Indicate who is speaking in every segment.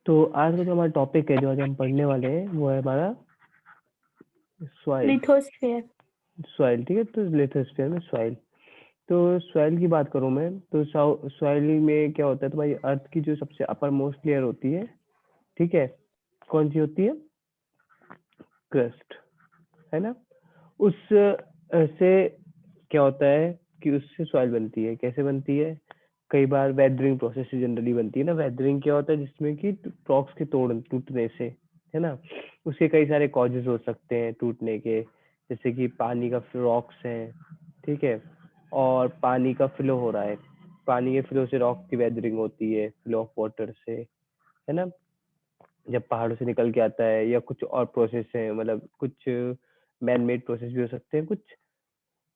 Speaker 1: तो आज का जो हमारा टॉपिक है, जो आज हम पढ़ने वाले हैं, वो है हमारा सॉइल।
Speaker 2: लिथोस्फीयर।
Speaker 1: सॉइल, ठीक है। तो लिथोस्फीयर में सॉइल, तो सॉइल की बात करूं मैं, तो सॉइल में क्या होता है, तुम्हारी अर्थ की जो सबसे अपर मोस्ट लेयर होती है, ठीक है, कौन सी होती है? क्रस्ट, है ना। उस से क्या होता है कि उससे सॉइल बनती है। कैसे बनती है? कई बार वेदरिंग प्रोसेस से जनरली बनती है ना। वेदरिंग क्या होता है? जिसमें कि रॉक्स के टूटने से, है ना। उसके कई सारे कॉजेज हो सकते हैं टूटने के, जैसे कि पानी का रॉक्स है, ठीक है, और पानी का फ्लो हो रहा है, पानी के फ्लो से रॉक की वेदरिंग होती है, फ्लो ऑफ वाटर से, है ना। जब पहाड़ों से निकल के आता है, या कुछ और प्रोसेस है, मतलब कुछ मैन मेड प्रोसेस भी हो सकते हैं, कुछ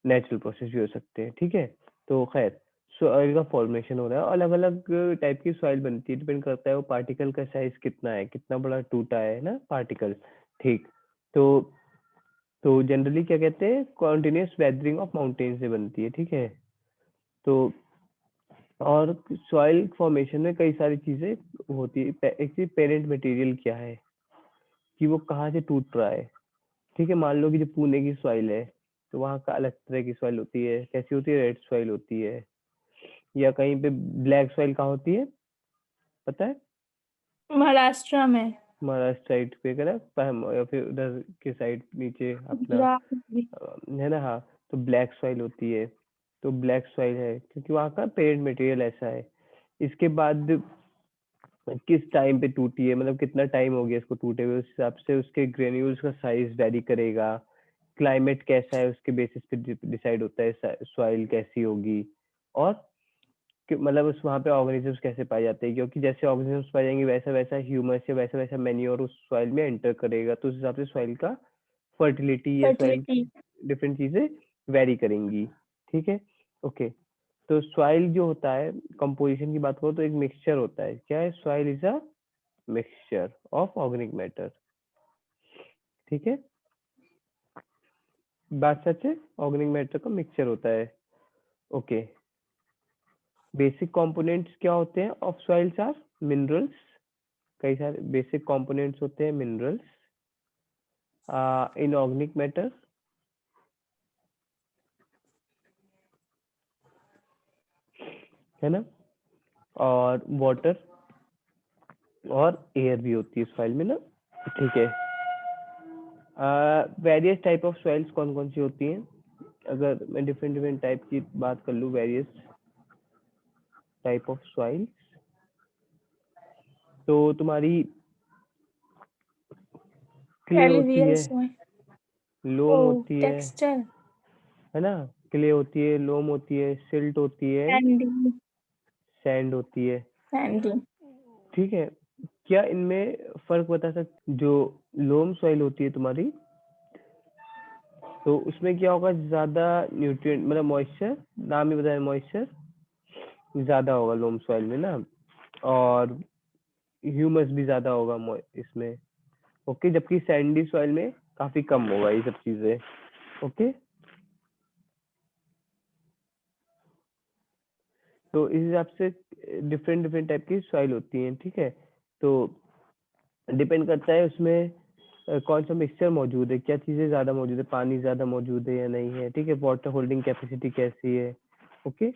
Speaker 1: नेचुरल प्रोसेस भी हो सकते हैं, ठीक है। तो खैर, सॉइल का फॉर्मेशन हो रहा है, अलग अलग टाइप की सॉइल बनती है, डिपेंड करता है वो पार्टिकल का साइज कितना है, कितना बड़ा टूटा है ना पार्टिकल, ठीक। तो जनरली क्या कहते हैं, कॉन्टिन्यूस वेदरिंग ऑफ माउंटेन से बनती है, ठीक है। तो और सॉइल फॉर्मेशन में कई सारी चीजें होती है। एक चीज, पेरेंट मटेरियल क्या है, कि वो कहाँ से टूट रहा है, ठीक है। मान लो कि जो पुणे की सॉइल है, तो वहाँ का अलग तरह की सॉइल होती है। कैसी होती है? रेड सॉइल होती है। या कहीं पे ब्लैक सॉइल कहाँ होती है, पता है?
Speaker 2: महाराष्ट्र में।
Speaker 1: महाराष्ट्र साइड पे करा, या फिर उधर के साइड नीचे अपना,
Speaker 2: गुजरात में भी।
Speaker 1: है ना, हाँ। तो ब्लैक सॉइल होती है। तो ब्लैक सॉइल है क्योंकि वहाँ का पेरेंट मटेरियल ऐसा है। इसके बाद किस टाइम पे टूटी है, मतलब कितना टाइम हो गया इसको टूटे हुए, उस हिसाब से उसके ग्रेन्यूल्स का साइज वेरी करेगा। क्लाइमेट कैसा है, उसके बेसिस पे डिसाइड होता है सॉइल कैसी होगी। और मतलब उस वहाँ पे ऑर्गेनिजम्स कैसे पाए जाते हैं, क्योंकि जैसे ऑर्गेनिजम्स पाए जाएंगे, वैसा वैसा ह्यूमस या वैसा वैसा मैन्योर उस सॉइल में एंटर करेगा, तो उस हिसाब से सॉइल का फर्टिलिटी या सॉइल
Speaker 2: फर्टिलिटी।
Speaker 1: की डिफरेंट चीजें वेरी करेंगी, ठीक है। ओके। तो सॉइल जो होता है, कंपोजिशन की बात करो तो एक मिक्सचर होता है। क्या है? Soil is a mixture of organic matter, ठीक है। बात सच है, ऑर्गेनिक मैटर का मिक्सचर होता है। ओके। बेसिक कंपोनेंट्स क्या होते हैं ऑफ सॉइल्स आर मिनरल्स। कई सारे बेसिक कंपोनेंट्स होते हैं मिनरल्स, इनऑर्गेनिक मैटर, है ना, और वाटर, और एयर भी होती है सॉइल में ना, ठीक है। वेरियस टाइप ऑफ सॉइल्स कौन कौन सी होती हैं? अगर मैं डिफरेंट डिफरेंट टाइप की बात कर लूँ, वेरियस टाइप ऑफ सॉइल, तो तुम्हारी क्ले होती है,
Speaker 2: एलुवियल में। ओ,
Speaker 1: लोम होती
Speaker 2: टेक्सचर।
Speaker 1: है ना। क्ले होती है, लोम होती है, सिल्ट होती है,
Speaker 2: सैंडी।
Speaker 1: सैंड होती है,
Speaker 2: सैंडी।
Speaker 1: ठीक है। क्या इनमें फर्क बता सकते? जो लोम सॉइल होती है तुम्हारी, तो उसमें क्या होगा, ज्यादा न्यूट्रिएंट मतलब मॉइस्चर, नाम ही बताया, मॉइस्चर ज्यादा होगा लोम सॉइल में ना, और ह्यूमस भी ज्यादा होगा इसमें, ओके। जबकि सैंडी सॉइल में काफी कम होगा ये सब चीजें, ओके। तो इस हिसाब से डिफरेंट डिफरेंट टाइप की सॉइल होती हैं, ठीक है। तो डिपेंड करता है उसमें कौन सा मिक्सचर मौजूद है, क्या चीजें ज्यादा मौजूद है, पानी ज्यादा मौजूद है या नहीं है, ठीक है, वाटर होल्डिंग कैपेसिटी कैसी है, ओके।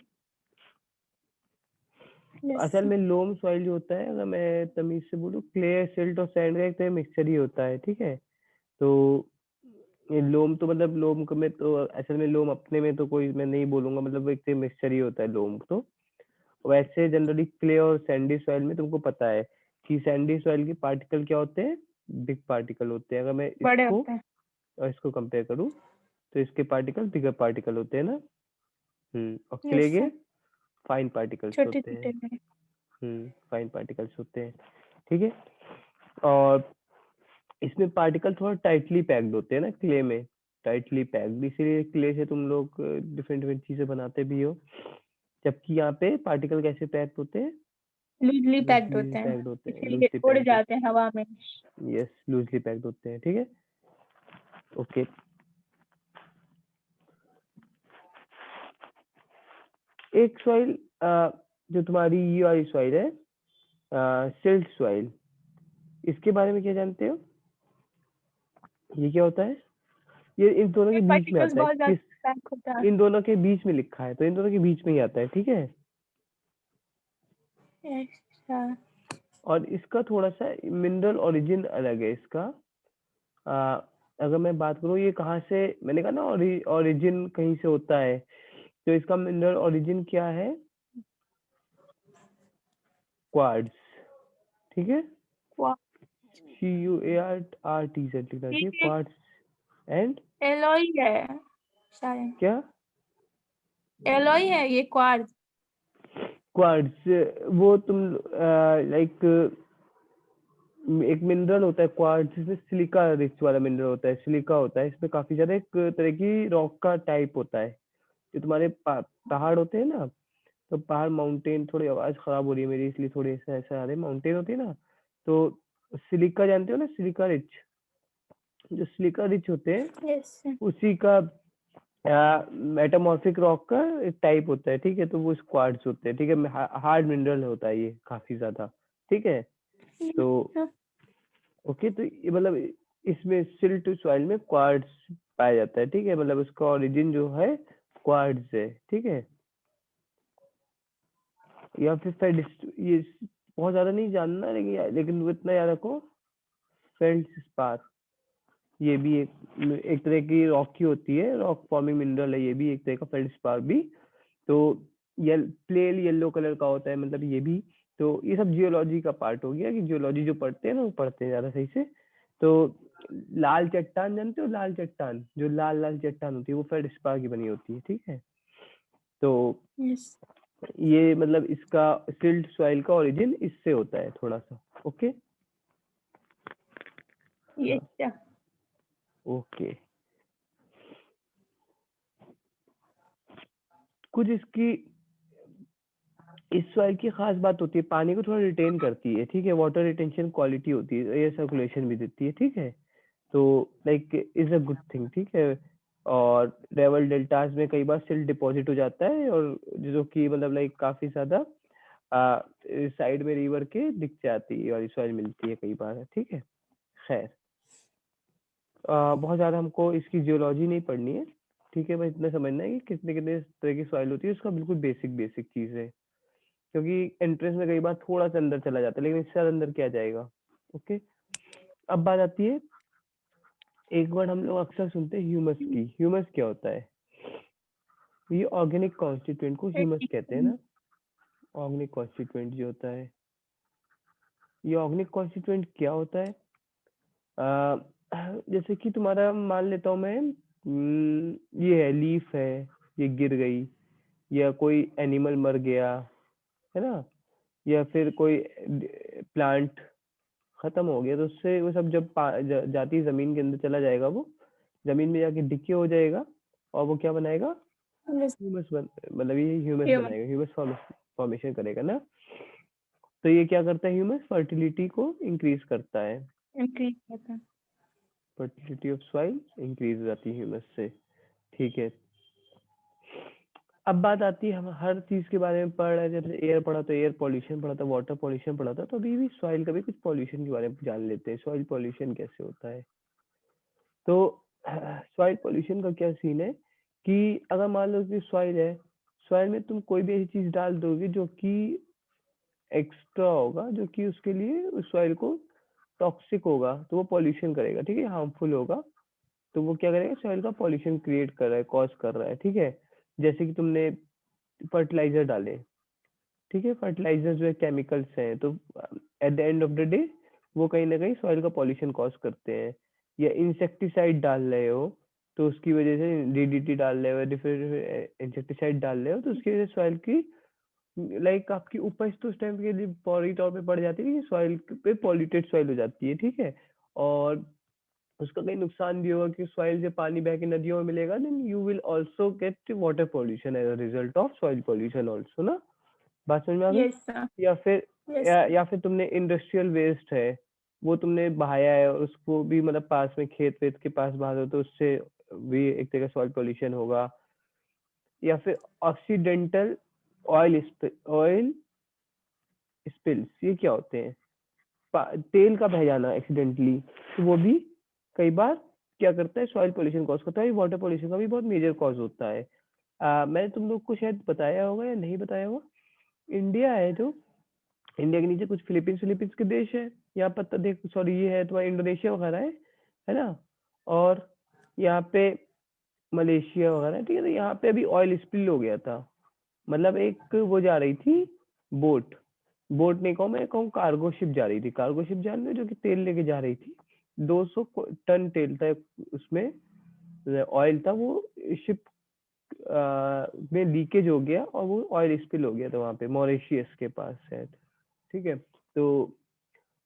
Speaker 2: यस।
Speaker 1: असल में लोम सॉइल जो होता है, अगर मैं तमीज से बोलूँ, क्ले, सिल्ट और सैंड का एक तो मिक्सचर ही होता है, ठीक है। तो ये लोम तो मतलब लोम में तो असल में लोम अपने में तो कोई मैं नहीं बोलूंगा, मतलब वो एक तो मिक्सचर ही होता है लोम तो। वैसे जनरली क्ले और सैंडी सॉइल में तुमको पता है कि सैंडी सॉइल के पार्टिकल क्या होते हैं, बिग पार्टिकल होते हैं। अगर मैं
Speaker 2: बड़े
Speaker 1: इसको
Speaker 2: होते हैं।
Speaker 1: और इसको कंपेयर करूँ, तो इसके पार्टिकल बिगर पार्टिकल होते हैं ना। और क्ले
Speaker 2: यस
Speaker 1: के
Speaker 2: सर।
Speaker 1: फाइन पार्टिकल्स
Speaker 2: छोटे
Speaker 1: होते हैं।
Speaker 2: छोटे में।
Speaker 1: फाइन पार्टिकल्स होते हैं, ठीक है। और इसमें पार्टिकल थोड़ा टाइटली पैक्ड होते हैं ना, क्ले में टाइटली पैक्ड, इसीलिए क्ले से तुम लोग डिफरेंट डिफरेंट चीजें बनाते भी हो। जबकि यहाँ पे पार्टिकल कैसे पैक्ड होते हैं?
Speaker 2: लूजली पैक्ड
Speaker 1: लूजली
Speaker 2: होते हैं।
Speaker 1: पैक्ड होते हैं,
Speaker 2: इसीलिए
Speaker 1: लूजली
Speaker 2: उड़
Speaker 1: पैक्ड
Speaker 2: जाते हैं हवा में।
Speaker 1: होते, यस, लूजली पैक्ड होते हैं, ठीक है, ओके। एक सॉइल जो तुम्हारी ये वाली सॉइल है, सिल्ट सॉइल, इसके बारे में क्या जानते हो? ये क्या होता है? ये इन दोनों के बीच में
Speaker 2: पार्टिकल्स
Speaker 1: आता है।
Speaker 2: बहुत ज्यादा
Speaker 1: किस
Speaker 2: पैक होता है।
Speaker 1: इन दोनों के बीच में लिखा है, तो इन दोनों के बीच में ही आता है, ठीक है।
Speaker 2: अच्छा।
Speaker 1: और इसका थोड़ा सा मिनरल ओरिजिन अलग है इसका। अगर मैं बात करूँ ये कहाँ से, मैंने कहा ना ओरिजिन कहीं से होता है, तो इसका मिनरल ओरिजिन क्या है? क्वार्ट्ज, ठीक है। CUART से लिखना चाहिए, क्वार्ट्ज एंड
Speaker 2: एलॉय है शायद,
Speaker 1: क्या?
Speaker 2: एलॉय है ये क्वार्ट्ज।
Speaker 1: क्वार्ट्ज वो तुम लाइक एक मिनरल होता है क्वार्ट्ज, जिसमें सिलिका रिच वाला मिनरल होता है, सिलिका होता है इसमें काफी ज्यादा, एक तरह की रॉक का टाइप होता है। जो तुम्हारे पहाड़ होते हैं ना, तो पहाड़ माउंटेन, थोड़ी आवाज खराब हो रही है मेरी इसलिए थोड़ी ऐसा ऐसा आ रही है, माउंटेन होती है ना, तो सिलिका जानते हो ना, सिलिका रिच, जो सिलिका रिच होते हैं
Speaker 2: यस।
Speaker 1: उसी का मेटामॉर्फिक रॉक का एक टाइप होता है, ठीक है। तो वो क्वार्ट्ज होते हैं, ठीक है। हार्ड मिनरल होता है ये काफी ज्यादा, ठीक है। तो ओके, तो ये मतलब इसमें सिल्ट सॉइल में क्वार्ट्ज पाया जाता है, ठीक है। मतलब उसका ओरिजिन जो है क्वार्ट्ज है, ठीक है। या फिर ये बहुत ज्यादा नहीं जानना, लेकिन वो इतना याद रखो, फेल्डस्पार, ये भी एक तरह की रॉक की होती है, रॉक फॉर्मिंग मिनरल है ये भी, एक तरह का फेल्डस्पार भी। तो प्लेन येलो कलर का होता है, मतलब ये भी। तो ये सब जियोलॉजी का पार्ट हो गया, कि जियोलॉजी जो पढ़ते हैं ना वो पढ़ते हैं ज्यादा सही से। तो लाल चट्टान जानते हो, लाल चट्टान, जो लाल लाल चट्टान होती है वो फेल्डस्पार की बनी होती है, ठीक है। तो
Speaker 2: यस।
Speaker 1: ये मतलब इसका सिल्ट सॉइल का ओरिजिन इससे होता है थोड़ा सा, ओके।
Speaker 2: यस।
Speaker 1: ओके, कुछ इसकी इस सॉइल की खास बात होती है, पानी को थोड़ा रिटेन करती है, ठीक है। वाटर रिटेंशन क्वालिटी होती है, एयर सर्कुलेशन भी देती है, ठीक है। तो like is a good thing, ठीक है। और लेवल डेल्टास में कई बार सिल्ट डिपॉजिट हो जाता है, और जो कि मतलब लाइक काफी ज्यादा साइड में रिवर के दिख जाती है और सॉइल मिलती है कई बार, ठीक है। खैर, बहुत ज्यादा हमको इसकी जियोलॉजी नहीं पढ़नी है, ठीक है। बस इतना समझना है कि कितने कितने तरह की सॉइल होती है, उसका बिल्कुल बेसिक बेसिक चीज है, क्योंकि एंट्रेंस में कई बार थोड़ा सा अंदर चला जाता है, लेकिन इससे ज्यादा अंदर क्या जाएगा, ओके। अब बात आती है, एक वर्ड हम लोग अक्सर सुनते हैं ह्यूमस की। ह्यूमस क्या होता है? ये ऑर्गेनिक कॉन्स्टिट्यूएंट को ह्यूमस कहते हैं ना। ऑर्गेनिक कॉन्स्टिट्यूएंट जो होता है, ये ऑर्गेनिक कॉन्स्टिट्यूएंट क्या होता है? जैसे कि तुम्हारा मान लेता हूँ मैं, ये है लीफ है, ये गिर गई, या कोई एनिमल मर गया, है ना, या फिर कोई प्लांट खत्म हो गया, तो उससे वो सब जब जाती है जमीन के अंदर चला जाएगा, वो जमीन में जाके डिके हो जाएगा, और वो क्या बनाएगा? ह्यूमस मतलब ये ह्यूमस
Speaker 2: ह्यूमन
Speaker 1: बनाएगा, ह्यूमस फॉर्मेशन करेगा ना। तो ये क्या करता है? ह्यूमस फर्टिलिटी को इंक्रीज करता है,
Speaker 2: इंक्रीज करता है।
Speaker 1: फर्टिलिटी ऑफ सॉइल इंक्रीज हो जाती है ह्यूमस से, ठीक है। अब बात आती है, हम हर चीज के बारे में पढ़ रहे हैं, जैसे एयर पढ़ा तो एयर पॉल्यूशन पढ़ा था, वाटर पॉल्यूशन पढ़ा था, तो अभी भी सॉइल का भी कुछ पॉल्यूशन के बारे में जान लेते हैं, सॉइल पॉल्यूशन कैसे होता है। तो सॉइल पॉल्यूशन का क्या सीन है, कि अगर मान लो कि सॉइल है, सॉइल में तुम कोई भी ऐसी चीज डाल दोगे जो कि एक्स्ट्रा होगा, जो कि उसके लिए उस सॉइल को टॉक्सिक होगा, तो वो पॉल्यूशन करेगा, ठीक है, हार्मफुल होगा। तो वो क्या करेगा? सॉइल का पॉल्यूशन क्रिएट कर रहा है, कॉज कर रहा है, ठीक है। जैसे कि तुमने फर्टिलाइजर डाले, ठीक है, फर्टिलाइजर जो है केमिकल्स हैं, तो at the end of the day वो कहीं ना कहीं सॉइल का पॉल्यूशन कॉज करते हैं। या इंसेक्टिसाइड डाल रहे हो, तो उसकी वजह से DDT डाल रहे हो, डिफरेंट इंसेक्टिसाइड डाल रहे हो, तो उसकी वजह से सॉइल की लाइक आपकी उपज तो उस टाइम के लिए फौरी तौर पे बढ़ जाती है, कि सॉइल पे पॉल्यूटेड सॉइल हो जाती है, ठीक है। और उसका कहीं नुकसान भी होगा, कि सॉइल से पानी बह के नदियों में मिलेगा, then you will also get water pollution as a result of soil pollution also ना। बात समझ में आ गई?
Speaker 2: Yes sir.
Speaker 1: या फिर
Speaker 2: यस सर।
Speaker 1: या फिर तुमने इंडस्ट्रियल वेस्ट है, वो तुमने बहाया है, और उसको भी मतलब पास में खेत वेत के पास बहा दो, तो उससे भी एक तरह का सॉइल पॉल्यूशन होगा। या फिर ऑक्सीडेंटल ऑयल ऑयल स्पिल्स, ये क्या होते हैं? तेल का बह जाना एक्सीडेंटली, तो वो भी कई बार क्या करता है, सॉइल पोल्यूशन कॉज करता है। वाटर पोल्यूशन का भी बहुत मेजर कॉज होता है। मैंने तुम लोग को शायद बताया होगा या नहीं बताया होगा, इंडिया है जो, इंडिया के नीचे कुछ फिलीपींस के देश है, यहाँ पता देख, सॉरी ये है तुम्हारा इंडोनेशिया वगैरह है ना, और यहाँ पे मलेशिया वगैरह है, ठीक है। तो यहाँ पे अभी ऑयल स्पिल हो गया था, मतलब एक वो जा रही थी बोट, बोट नहीं कहूँ मैं, कहूँ कार्गो शिप जा रही थी, कार्गो शिप जान रहे हो, जो कि तेल लेके जा रही थी। 200 टन तेल था उसमें, ऑयल था। वो शिप में लीकेज हो गया और वो ऑयल स्पिल हो गया था वहां पे मॉरिशियस के पास शायद, ठीक है। तो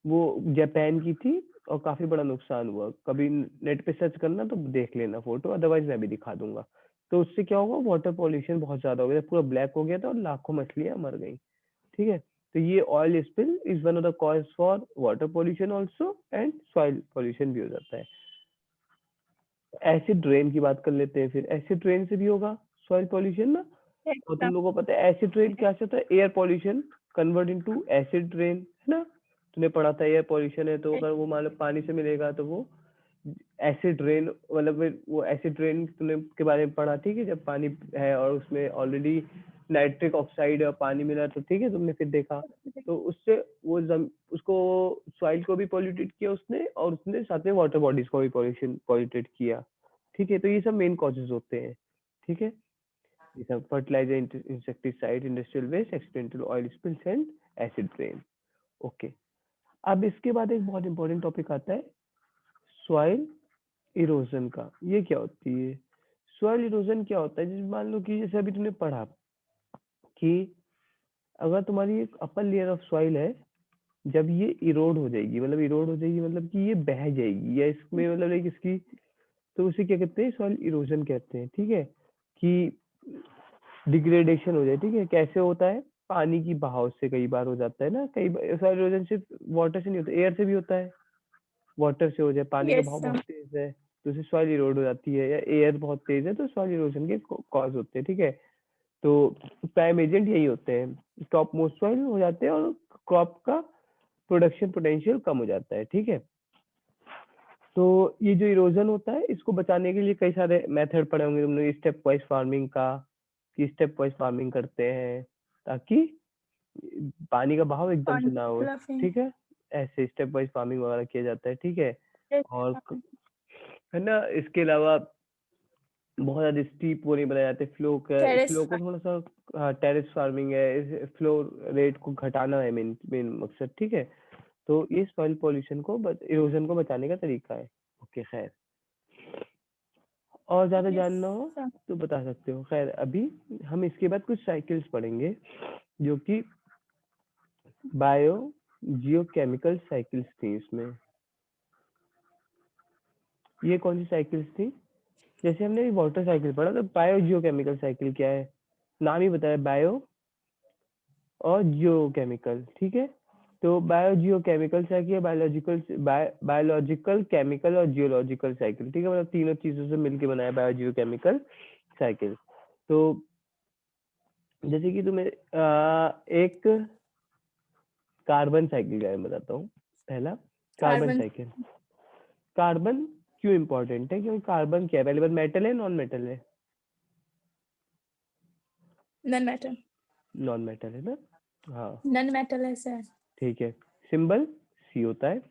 Speaker 1: वो जापान की थी और काफी बड़ा नुकसान हुआ। कभी नेट पे सर्च करना तो देख लेना फोटो, अदरवाइज मैं भी दिखा दूंगा। तो उससे क्या होगा, वाटर पॉल्यूशन बहुत ज्यादा हो गया था, पूरा ब्लैक हो गया था और लाखों मछलियां मर गई, ठीक है। तो ये oil spill is one of the cause for water pollution also, and soil pollution भी हो जाता है। एसिड रेन की बात कर लेते हैं फिर। एसिड रेन से भी होगा सॉइल पॉल्यूशन ना। और तुम लोगों को पता है एसिड रेन क्या होता है, air pollution convert into acid rain, है ना। तूने पढ़ा था एयर पॉल्यूशन है तो अगर वो मान लो पानी से मिलेगा तो वो एसिड रेन, मतलब वो एसिड रेन तूने के बारे में पढ़ा, ठीक है। जब पानी है और उसमें ऑलरेडी नाइट्रिक ऑक्साइड और पानी मिला तो ठीक है, तुमने फिर देखा तो उससे वो उसको सॉइल को भी पॉल्यूटेड किया उसने, और उसने साथ में वाटर बॉडीज को भी पॉल्यूटेड किया, ठीक है। तो ये सब मेन कॉजेज होते हैं, ठीक है। ये सब fertiliser, insecticide, industrial waste, accidental oil spills and acid rain. Okay, अब इसके बाद एक बहुत इंपॉर्टेंट टॉपिक आता है सॉइल इरोजन का। ये क्या होती है सॉइल इरोजन? क्या होता है, जैसे मान लो कि जैसे अभी तुमने पढ़ा कि अगर तुम्हारी एक अपर लेयर ऑफ सॉइल है, जब ये इरोड हो जाएगी, मतलब इरोड हो जाएगी मतलब कि ये बह जाएगी, या इसमें मतलब एक इसकी, तो उसे क्या कहते हैं, सॉइल इरोजन कहते हैं, ठीक है। कि डिग्रेडेशन हो जाए, ठीक है। कैसे होता है, पानी की बहाव से कई बार हो जाता है ना, कई बार सॉइल इरोजन सिर्फ वाटर से नहीं होता, एयर से भी होता है। वाटर से हो जाए, पानी का
Speaker 2: यस
Speaker 1: बहाव
Speaker 2: सर।
Speaker 1: बहुत तेज है तो उसे सॉइल इरोड हो जाती है, या एयर बहुत तेज है तो सॉइल इरोजन के कॉज होते हैं, ठीक है। तो प्राइम एजेंट यही होते हैं, टॉप मोस्ट सॉइल हो जाते हैं और क्रॉप का प्रोडक्शन पोटेंशियल कम हो जाता है, ठीक है। तो ये जो इरोजन होता है, इसको बचाने के लिए कई सारे मेथड पढ़े होंगे तुमने, स्टेप वाइज फार्मिंग का, कि स्टेप वाइज फार्मिंग करते हैं ताकि पानी का बहाव एकदम से ना हो, ठीक है। ऐसे स्टेप वाइज फार्मिंग वगैरह किया जाता है, ठीक है। और है ना, इसके अलावा बहुत ज्यादा स्टीप वो नहीं बनाए जाते, फ्लो
Speaker 2: टेरेस
Speaker 1: फ्लो को थोड़ा सा, टेरेस फार्मिंग है, फ्लो रेट को घटाना है मेन मेन मकसद, ठीक है। तो ये सॉइल पॉल्यूशन को, इरोजन को बचाने का तरीका है। ओके, खैर और ज्यादा जानना हो तो बता सकते हो। खैर अभी हम इसके बाद कुछ साइकिल्स पढ़ेंगे जो कि बायो जियोकेमिकल साइकिल्स थी इसमें। ये कौन सी साइकिल्स थी? जैसे हमने वाटर साइकिल पढ़ा, तो बायो जियोकेमिकल साइकिल क्या है, नाम ही बताया, बायो और जियोकेमिकल, ठीक है। तो bio geochemical cycle, biological, chemical और जियोलॉजिकल साइकिल, ठीक है। मतलब तीनों चीजों से मिलकर बनाया बायो जियोकेमिकल साइकिल। तो जैसे कि तुम्हें एक कार्बन साइकिल के बारे में बताता हूँ। पहला कार्बन
Speaker 2: कार्बन
Speaker 1: साइकिल। कार्बन क्यों इंपॉर्टेंट है? क्योंकि कार्बन क्या है, पहले बात मेटल है नॉन मेटल है?
Speaker 2: Non metal.
Speaker 1: नॉन मेटल है ना, हाँ
Speaker 2: नन मेटल है सर।
Speaker 1: ठीक है। सिंबल सी होता है,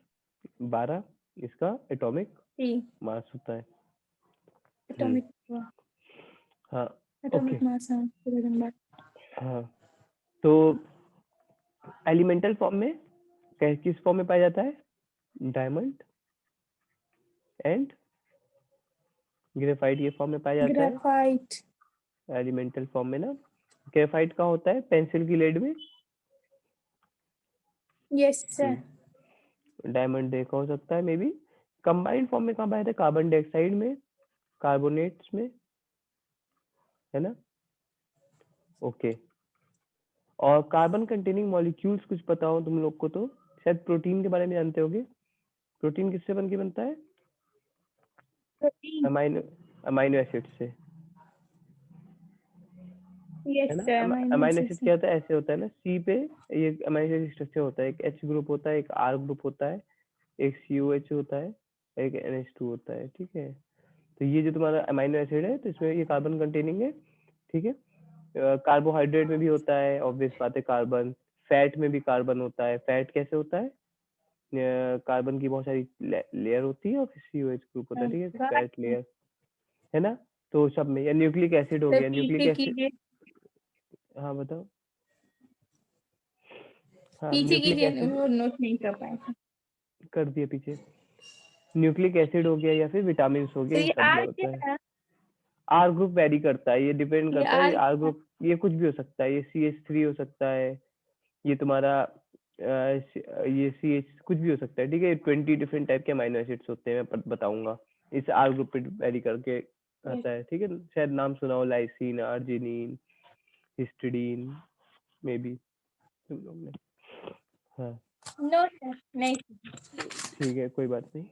Speaker 1: 12 इसका एटॉमिक
Speaker 2: टी
Speaker 1: मास होता है।
Speaker 2: एटॉमिक
Speaker 1: हाँ ओके,
Speaker 2: एटॉमिक मास है।
Speaker 1: हाँ। तो एलिमेंटल फॉर्म में किस फॉर्म में पाया जाता है? डायमंड एंड ग्रेफाइट, ये फॉर्म में पाया जाता है
Speaker 2: ग्रेफाइट।
Speaker 1: एलिमेंटल फॉर्म में ना। ग्रेफाइट का होता है पेंसिल की लेड में।
Speaker 2: Yes sir.
Speaker 1: डायमंड देखा हो सकता है मे बी। कंबाइंड फॉर्म में कहाँ पाया जाता है? कार्बन डाइऑक्साइड में, कार्बोनेट्स में, है ना। ओके, और कार्बन कंटेनिंग मॉलिक्यूल्स कुछ पता हो तुम लोग को तो शायद प्रोटीन के बारे में जानते होगे। प्रोटीन किससे बन के बनता है?
Speaker 2: प्रोटीन
Speaker 1: अमाइनो अमाइनो एसिड से।
Speaker 2: Yes,
Speaker 1: है ना।
Speaker 2: sir. Amino
Speaker 1: amino
Speaker 2: acids.
Speaker 1: Acid क्या होता है, ऐसे होता है ना, सी पे ये अमाइनो एसिड स्ट्रक्चर होता है, एक H ग्रुप होता है, एक R ग्रुप होता है, एक COH होता है, एक NH2 होता है, ठीक है। तो ये जो तुम्हारा अमाइनो एसिड है, तो इसमें ये कार्बन कंटेनिंग है, ठीक है। कार्बोहाइड्रेट में भी होता है, ऑब्वियस बात है, कार्बन। फैट में भी कार्बन होता है। फैट कैसे होता है, कार्बन की बहुत सारी लेयर होती है और फिर COH ग्रुप होता है, ठीक है, फैट लेयर, है ना। तो सब में, या न्यूक्लिक एसिड हो
Speaker 2: सर
Speaker 1: गया, न्यूक्लिक
Speaker 2: पीछे
Speaker 1: एसिड।
Speaker 2: कीजिए,
Speaker 1: हाँ बताओ। हाँ,
Speaker 2: पीछे
Speaker 1: न्यूक्लिक
Speaker 2: कीजिए,
Speaker 1: एसिड
Speaker 2: वो नोट नहीं कर पाए थे।
Speaker 1: कर दिया पीछे। न्यूक्लिक एसिड हो गया या फिर विटामिन हो गया,
Speaker 2: तो
Speaker 1: इन
Speaker 2: ये
Speaker 1: सब में
Speaker 2: आर
Speaker 1: होता है।
Speaker 2: क्या है?
Speaker 1: आर ग्रुप वेरी करता है, ये डिपेंड
Speaker 2: ये
Speaker 1: करता है, ये
Speaker 2: आर
Speaker 1: आर ग्रुप ये कुछ भी हो सकता है, ये CH3 हो सकता है, ये तुम्हारा ये CH कुछ भी हो सकता है, ठीक है। 20 डिफरेंट टाइप के अमाइनो एसिड्स होते हैं, मैं बताऊंगा। इस आर ग्रुप पे वेरी करके आता है, ठीक है। शायद नाम सुना हो, lysine, arginine, histidine, may be तुम लोग ने। हाँ
Speaker 2: नो सर, नहीं।
Speaker 1: ठीक है, कोई बात नहीं।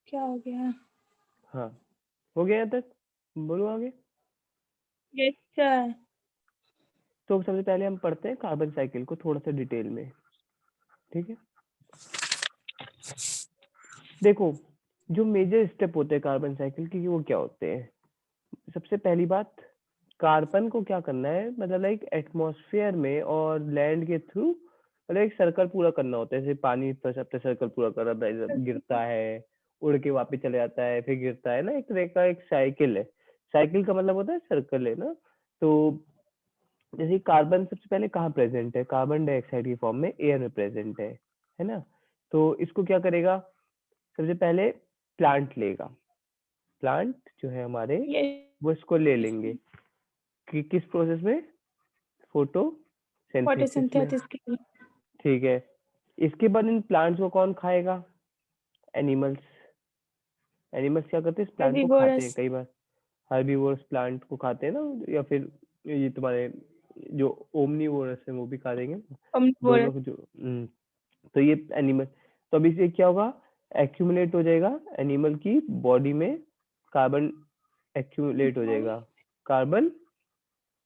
Speaker 2: क्या हो गया?
Speaker 1: हाँ, हो गया यहाँ तक, बोलो आगे।
Speaker 2: Yes sir.
Speaker 1: तो सबसे पहले हम पढ़ते हैं कार्बन साइकिल को थोड़ा सा डिटेल में, ठीक है। देखो, जो मेजर स्टेप होते हैं कार्बन साइकिल के, वो क्या होते हैं। सबसे पहली बात, कार्बन को क्या करना है, मतलब लाइक एटमॉस्फेयर में और लैंड के थ्रू, मतलब एक सर्कल पूरा करना होता है, जैसे पानी पर सबसे सर्कल पूरा कर रहा है, गिरता है, उड़ के वापस चले जाता है, फिर गिरता है ना, एक तरह का एक साइकिल है। साइकिल का मतलब होता है सर्कल, है ना। तो जैसे कार्बन सबसे पहले कहाँ प्रेजेंट है, कार्बन डाइऑक्साइड की फॉर्म में एयर में प्रेजेंट है ना। तो इसको क्या करेगा, सबसे पहले प्लांट लेगा, प्लांट जो है हमारे, वो इसको ले लेंगे कि किस प्रोसेस में, फोटोसिंथेसिस में,
Speaker 2: फोटोसिंथेसिस के लिए।
Speaker 1: ठीक है। इसके बाद इन प्लांट्स को कौन खाएगा, एनिमल्स। एनिमल्स क्या करते हैं, इस प्लांट को खाते हैं
Speaker 2: हेर्बिवोरस।
Speaker 1: कई बार, हर्बीवोरस प्लांट को खाते हैं ना, या फिर ये तुम्हारे जो ओमनीवोरस है वो भी खा देंगे, दोनों
Speaker 2: ओमनिवोरस।
Speaker 1: को जो तो ये एनिमल, तो अभी से क्या होगा, एक्यूमुलेट हो जाएगा एनिमल की बॉडी में, कार्बन एक्यूमुलेट हो जाएगा, कार्बन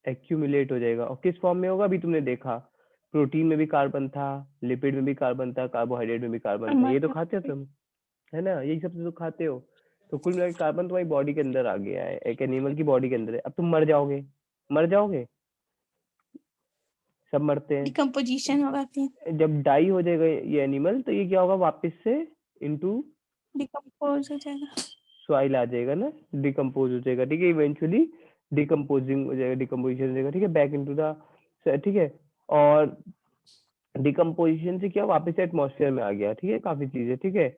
Speaker 1: एक्यूमुलेट हो जाएगा। और किस फॉर्म में होगा, अभी तुमने देखा, प्रोटीन में भी कार्बन था, लिपिड में भी कार्बन था, कार्बोहाइड्रेट में भी कार्बन था, ये तो खाते हो तुम, है ना, यही सब तो खाते हो। तो कुल मिलाकर कार्बन तुम्हारी बॉडी के अंदर आ गया है, एक एनिमल की बॉडी के अंदर है। अब तुम मर जाओगे, मर जाओगे, सब मरते हैं।
Speaker 2: डिकम्पोजिशन होगा फिर।
Speaker 1: जब डाई हो जाएगा ये एनिमल, तो ये क्या होगा, वापस से इनटू
Speaker 2: डिकम्पोज हो जाएगा।
Speaker 1: सॉइल आ जाएगा ना, डिकम्पोज हो जाएगा, ठीक है, इवेंचुअली डिकम्पोजिंग हो जाएगा, डिकम्पोजिशन हो जाएगा, ठीक है, बैक इनटू द, ठीक है। और डिकम्पोजिशन से क्या, वापस से एटमॉस्फेयर में आ गया, ठीक है, काफी चीजें, ठीक है।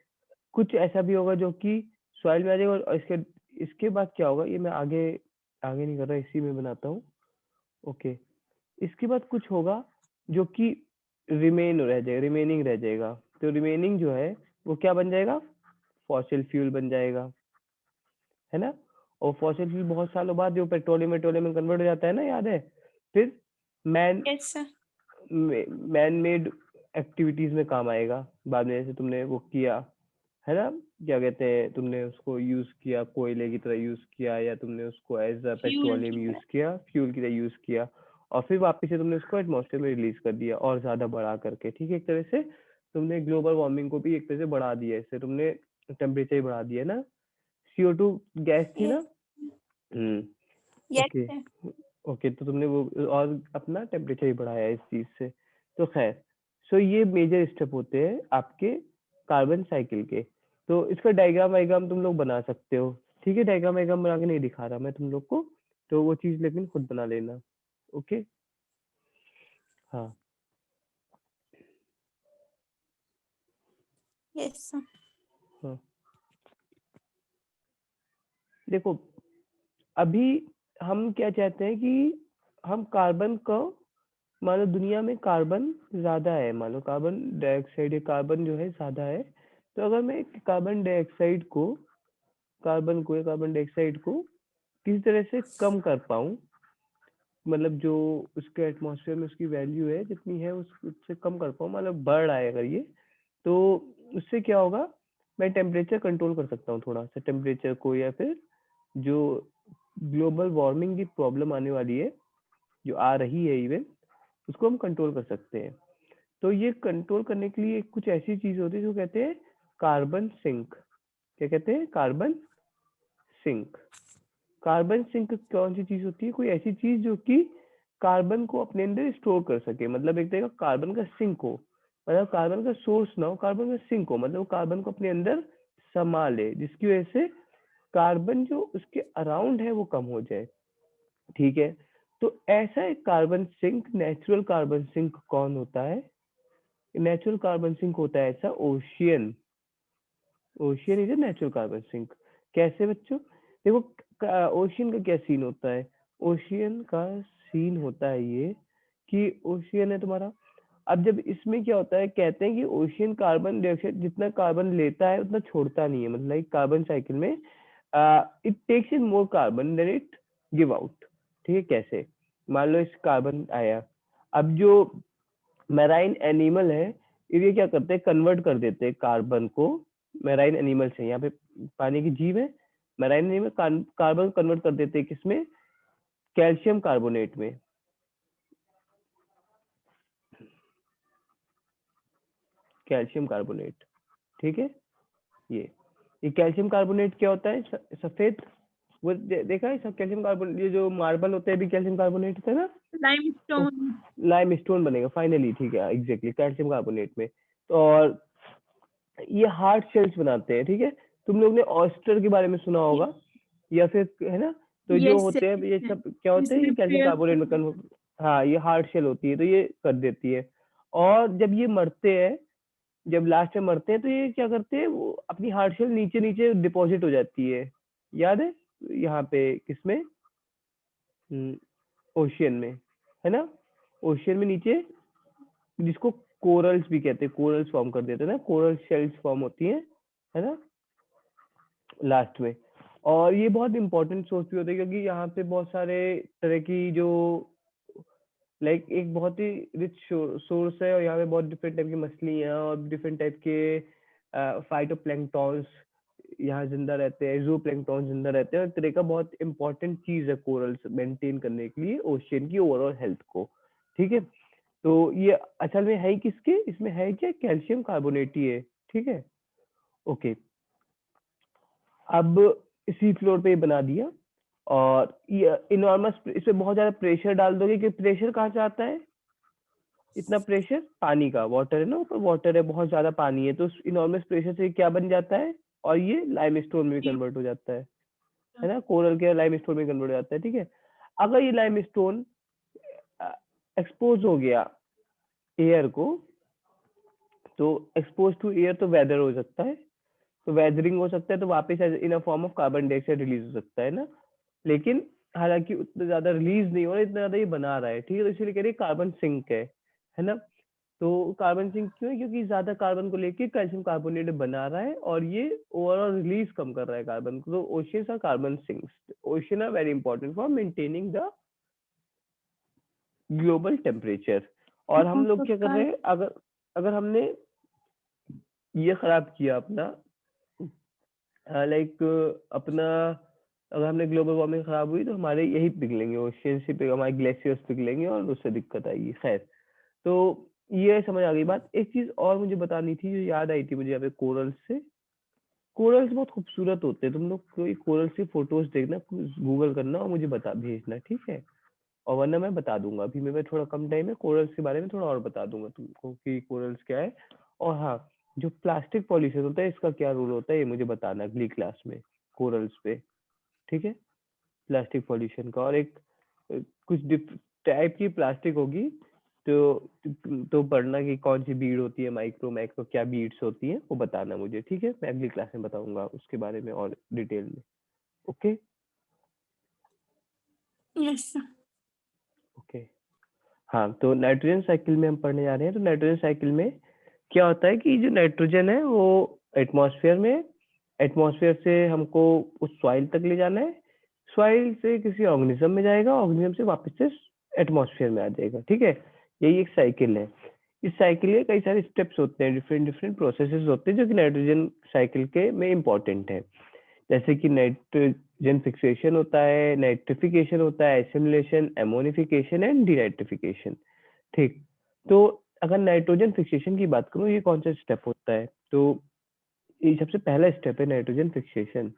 Speaker 1: कुछ ऐसा भी होगा जो कि सॉइल में आ जाएगा, और इसके इसके बाद क्या होगा, ये मैं आगे आगे नहीं कर रहा, इसी में बनाता हूँ, ओके। इसके बाद कुछ होगा जो कि रह जाएगा, रिमेनिंग रह जाएगा। तो रिमेनिंग जो है वो क्या बन जाएगा, फॉसिल फ्यूल बन जाएगा, है ना। और फॉसिल फ्यूल बहुत सालों बाद जो पेट्रोलियम में कन्वर्ट हो जाता है ना, याद है। फिर man
Speaker 2: yes sir.
Speaker 1: Man made activities में काम आएगा बाद में, जैसे तुमने वो किया, है ना, क्या कहते हैं, तुमने उसको यूज किया, कोयले की तरह यूज किया, या तुमने उसको एज अ
Speaker 2: फ्यूल
Speaker 1: पेट्रोलियम
Speaker 2: की
Speaker 1: यूज
Speaker 2: तरह।
Speaker 1: किया, फ्यूल की तरह यूज किया, और फिर वापस से तुमने उसको एटमॉस्फेयर में रिलीज कर दिया और ज्यादा बढ़ा करके, ठीक है। एक तरह से तुमने ग्लोबल वार्मिंग को भी एक तरह से बढ़ा दिया, इससे तुमने टेम्परेचर बढ़ा दिया ना, CO2 गैस थी ना।
Speaker 2: Yes. Yes
Speaker 1: okay,
Speaker 2: sir.
Speaker 1: Okay, तो तुमने वो और अपना टेम्परेचर ही बढ़ाया इस चीज से। तो खैर, सो ये मेजर स्टेप होते हैं आपके कार्बन साइकिल के। तो इसका डायग्राम वायग्राम तुम लोग बना सकते हो, ठीक है। डायग्राम वायग्राम बना के नहीं दिखा रहा मैं तुम लोग को, तो वो चीज लेकिन खुद बना लेना, ओके। हाँ,
Speaker 2: यस सर।
Speaker 1: हाँ, देखो, अभी हम क्या चाहते हैं कि हम कार्बन को, मान लो दुनिया में कार्बन ज्यादा है, मान लो कार्बन डाइऑक्साइड, कार्बन जो है ज्यादा है, तो अगर मैं कार्बन डाइऑक्साइड को, कार्बन डाइऑक्साइड को किसी तरह से कम कर पाऊँ, मतलब जो उसके एटमॉस्फेयर में उसकी वैल्यू है जितनी है उससे कम कर पाऊँ, मतलब बढ़ रहा है अगर ये, तो उससे क्या होगा, मैं टेम्परेचर कंट्रोल कर सकता हूँ थोड़ा सा टेम्परेचर को, या फिर जो ग्लोबल वार्मिंग की प्रॉब्लम आने वाली है, जो आ रही है इवन, उसको हम कंट्रोल कर सकते हैं। तो ये कंट्रोल करने के लिए कुछ ऐसी चीज होती है जो कहते हैं कार्बन सिंक। क्या कहते हैं? Carbon sink. कार्बन सिंक कौन सी चीज होती है? कोई ऐसी चीज जो कि कार्बन को अपने अंदर स्टोर कर सके, मतलब एक तरह का कार्बन का सिंक हो, मतलब कार्बन का सोर्स ना हो, कार्बन का सिंक हो, मतलब कार्बन को अपने अंदर समा ले, जिसकी वजह से कार्बन जो उसके अराउंड है वो कम हो जाए। ठीक है, तो ऐसा एक carbon sink, natural carbon sink कौन होता है? नेचुरल कार्बन सिंक होता है ऐसा ocean. Ocean is a natural carbon sink. कैसे बच्चों? देखो, ओशियन का क्या सीन होता है? ओशियन का सीन होता है ये कि ओशियन है तुम्हारा, अब जब इसमें क्या होता है, कहते हैं कि ओशियन कार्बन डाइऑक्साइड जितना कार्बन लेता है उतना छोड़ता नहीं है, मतलब एक कार्बन साइकिल में it takes in more carbon than it give out. ठीक है, कैसे? मान लो इस कार्बन आया, अब जो मैराइन एनिमल है ये क्या करते हैं, कन्वर्ट कर देते हैं कार्बन को। मैराइन एनिमल से, यहाँ पे पानी की जीव है, मैराइन एनिमल कार्बन कन्वर्ट कर देते हैं किसमें? कैल्शियम कार्बोनेट में। कैल्शियम कार्बोनेट, ठीक है। ये कैल्शियम कार्बोनेट क्या होता है? सफेद, वो देखा है सब कैल्शियम कार्बोनेट, ये जो मार्बल होते हैं भी कैल्शियम कार्बोनेट होता है ना,
Speaker 2: लाइमस्टोन।
Speaker 1: लाइमस्टोन बनेगा फाइनली, ठीक है, एग्जैक्टली कैल्शियम कार्बोनेट में। तो और ये हार्ड शेल्स बनाते हैं, ठीक है। तुम लोग ने ऑयस्टर के बारे में सुना होगा, या फिर है ना, तो जो
Speaker 2: यस
Speaker 1: होते हैं ये सब क्या होते हैं, ये
Speaker 2: इसमें
Speaker 1: कैल्शियम कार्बोनेट में कन्वर्ट, हाँ ये हार्ड शेल होती है, तो ये कर देती है। और जब ये मरते हैं, जब लास्ट में मरते हैं, तो ये क्या करते हैं, वो अपनी हार्ड शेल नीचे नीचे डिपॉजिट हो जाती है, याद है? यहाँ पे किसमें, ओशियन में, है ना, ओशियन में नीचे, जिसको कोरल्स भी कहते हैं, कोरल्स फॉर्म कर देते हैं ना, कोरल शेल्स फॉर्म होती है ना लास्ट में। और ये बहुत इंपॉर्टेंट सोर्स भी होता है, क्योंकि यहाँ पे बहुत सारे तरह की जो लाइक एक बहुत ही रिच सोर्स है, और यहाँ पे बहुत डिफरेंट टाइप की मछलियाँ और डिफरेंट टाइप के फाइटोप्लैंक्टॉन्स यहाँ जिंदा रहते हैं, ज़ूप्लैंक्टॉन जिंदा रहते हैं, और तरह का बहुत इंपॉर्टेंट चीज है कोरल्स मेंटेन करने के लिए ओशियन की ओवरऑल हेल्थ को। ठीक है, तो ये असल में है किसके, इसमें है क्या, कैल्शियम कार्बोनेट ही है। ठीक है, ओके। अब इसी फ्लोर पे बना दिया, और ये इनॉर्मस, इसमें बहुत ज्यादा प्रेशर डाल दोगे, कि प्रेशर कहाँ से आता है? इतना प्रेशर पानी का, वाटर है ना, ऊपर वाटर है, बहुत ज्यादा पानी है, तो इनॉर्मस प्रेशर से क्या बन जाता है, और ये लाइमस्टोन में कन्वर्ट हो जाता है ना, कोरल के लाइमस्टोन में कन्वर्ट हो जाता है। ठीक है, अगर ये लाइमस्टोन एक्सपोज हो गया एयर को, तो एक्सपोज टू एयर तो वेदर हो सकता है, तो वेदरिंग हो सकता है, तो वापस in a form of carbon dioxide release हो सकता है ना, लेकिन हालांकि उतना ज्यादा रिलीज नहीं हो रहा, इतना ज्यादा ये बना रहा है। ठीक है, तो इसलिए कह रहे कार्बन सिंक है ना। तो कार्बन सिंक क्यों है? क्योंकि ज्यादा कार्बन को लेके कैल्शियम कार्बोनेट बना रहा है, और ये ओवरऑल रिलीज कम कर रहा है कार्बन को। तो oceans are carbon sinks. Ocean are very important for maintaining the global temperature. और हम लोग क्या कर रहे हैं, अगर अगर हमने ये खराब किया अपना, लाइक अपना, अगर हमने ग्लोबल वार्मिंग खराब हुई, तो हमारे यही पिघलेंगे, ओशियन से हमारे ग्लेशियर्स पिघलेंगे, और उससे दिक्कत आएगी। खैर, तो ये समझ आ गई बात। एक चीज और मुझे बतानी थी, जो याद आई थी मुझे यहाँ पे कोरल्स से। कोरल्स बहुत खूबसूरत होते हैं, तुम लोग कोई कोरल्स की फोटोज देखना, गूगल करना, और मुझे बता भेजना, ठीक है। और वरना मैं बता दूंगा, अभी मेरे पास थोड़ा कम टाइम है, कोरल्स के बारे में थोड़ा और बता दूंगा तुमको कि कोरल्स क्या है। और हाँ, जो प्लास्टिक पॉल्यूशन होता है, इसका क्या रोल होता है, ये मुझे बताना अगली क्लास में, कोरल्स पे। ठीक है, प्लास्टिक पॉल्यूशन का, और एक कुछ टाइप की प्लास्टिक होगी, तो पढ़ना कि कौन सी बीड होती है, माइक्रो मैक्रो क्या बीड्स होती है, वो बताना मुझे, ठीक है। मैं अगली क्लास में बताऊंगा उसके बारे में और डिटेल में। Okay
Speaker 2: yes
Speaker 1: okay. हाँ, तो नाइट्रोजन साइकिल में हम पढ़ने जा रहे हैं। तो नाइट्रोजन साइकिल में क्या होता है कि जो नाइट्रोजन है वो एटमॉस्फेयर में, एटमॉस्फेयर से हमको उस सॉइल तक ले जाना है, सॉइल से किसी ऑर्गेनिज्म में जाएगा, ऑर्गेनिज्म से वापस से एटमॉस्फेयर में आ जाएगा, ठीक है। यही एक साइकिल है। इस साइकिल के कई सारे स्टेप्स होते हैं, डिफरेंट डिफरेंट प्रोसेसेस होते हैं जो कि नाइट्रोजन साइकिल के में इम्पोर्टेंट है। जैसे कि नाइट्रोजन फिक्सेशन होता है, नाइट्रिफिकेशन होता है, एसिमिलेशन, एमोनिफिकेशन एंड डीनाइट्रिफिकेशन। ठीक, तो अगर नाइट्रोजन फिक्सेशन की बात करूं, ये कौन सा स्टेप होता है, तो ये सबसे पहला स्टेप है नाइट्रोजन फिक्सेशन।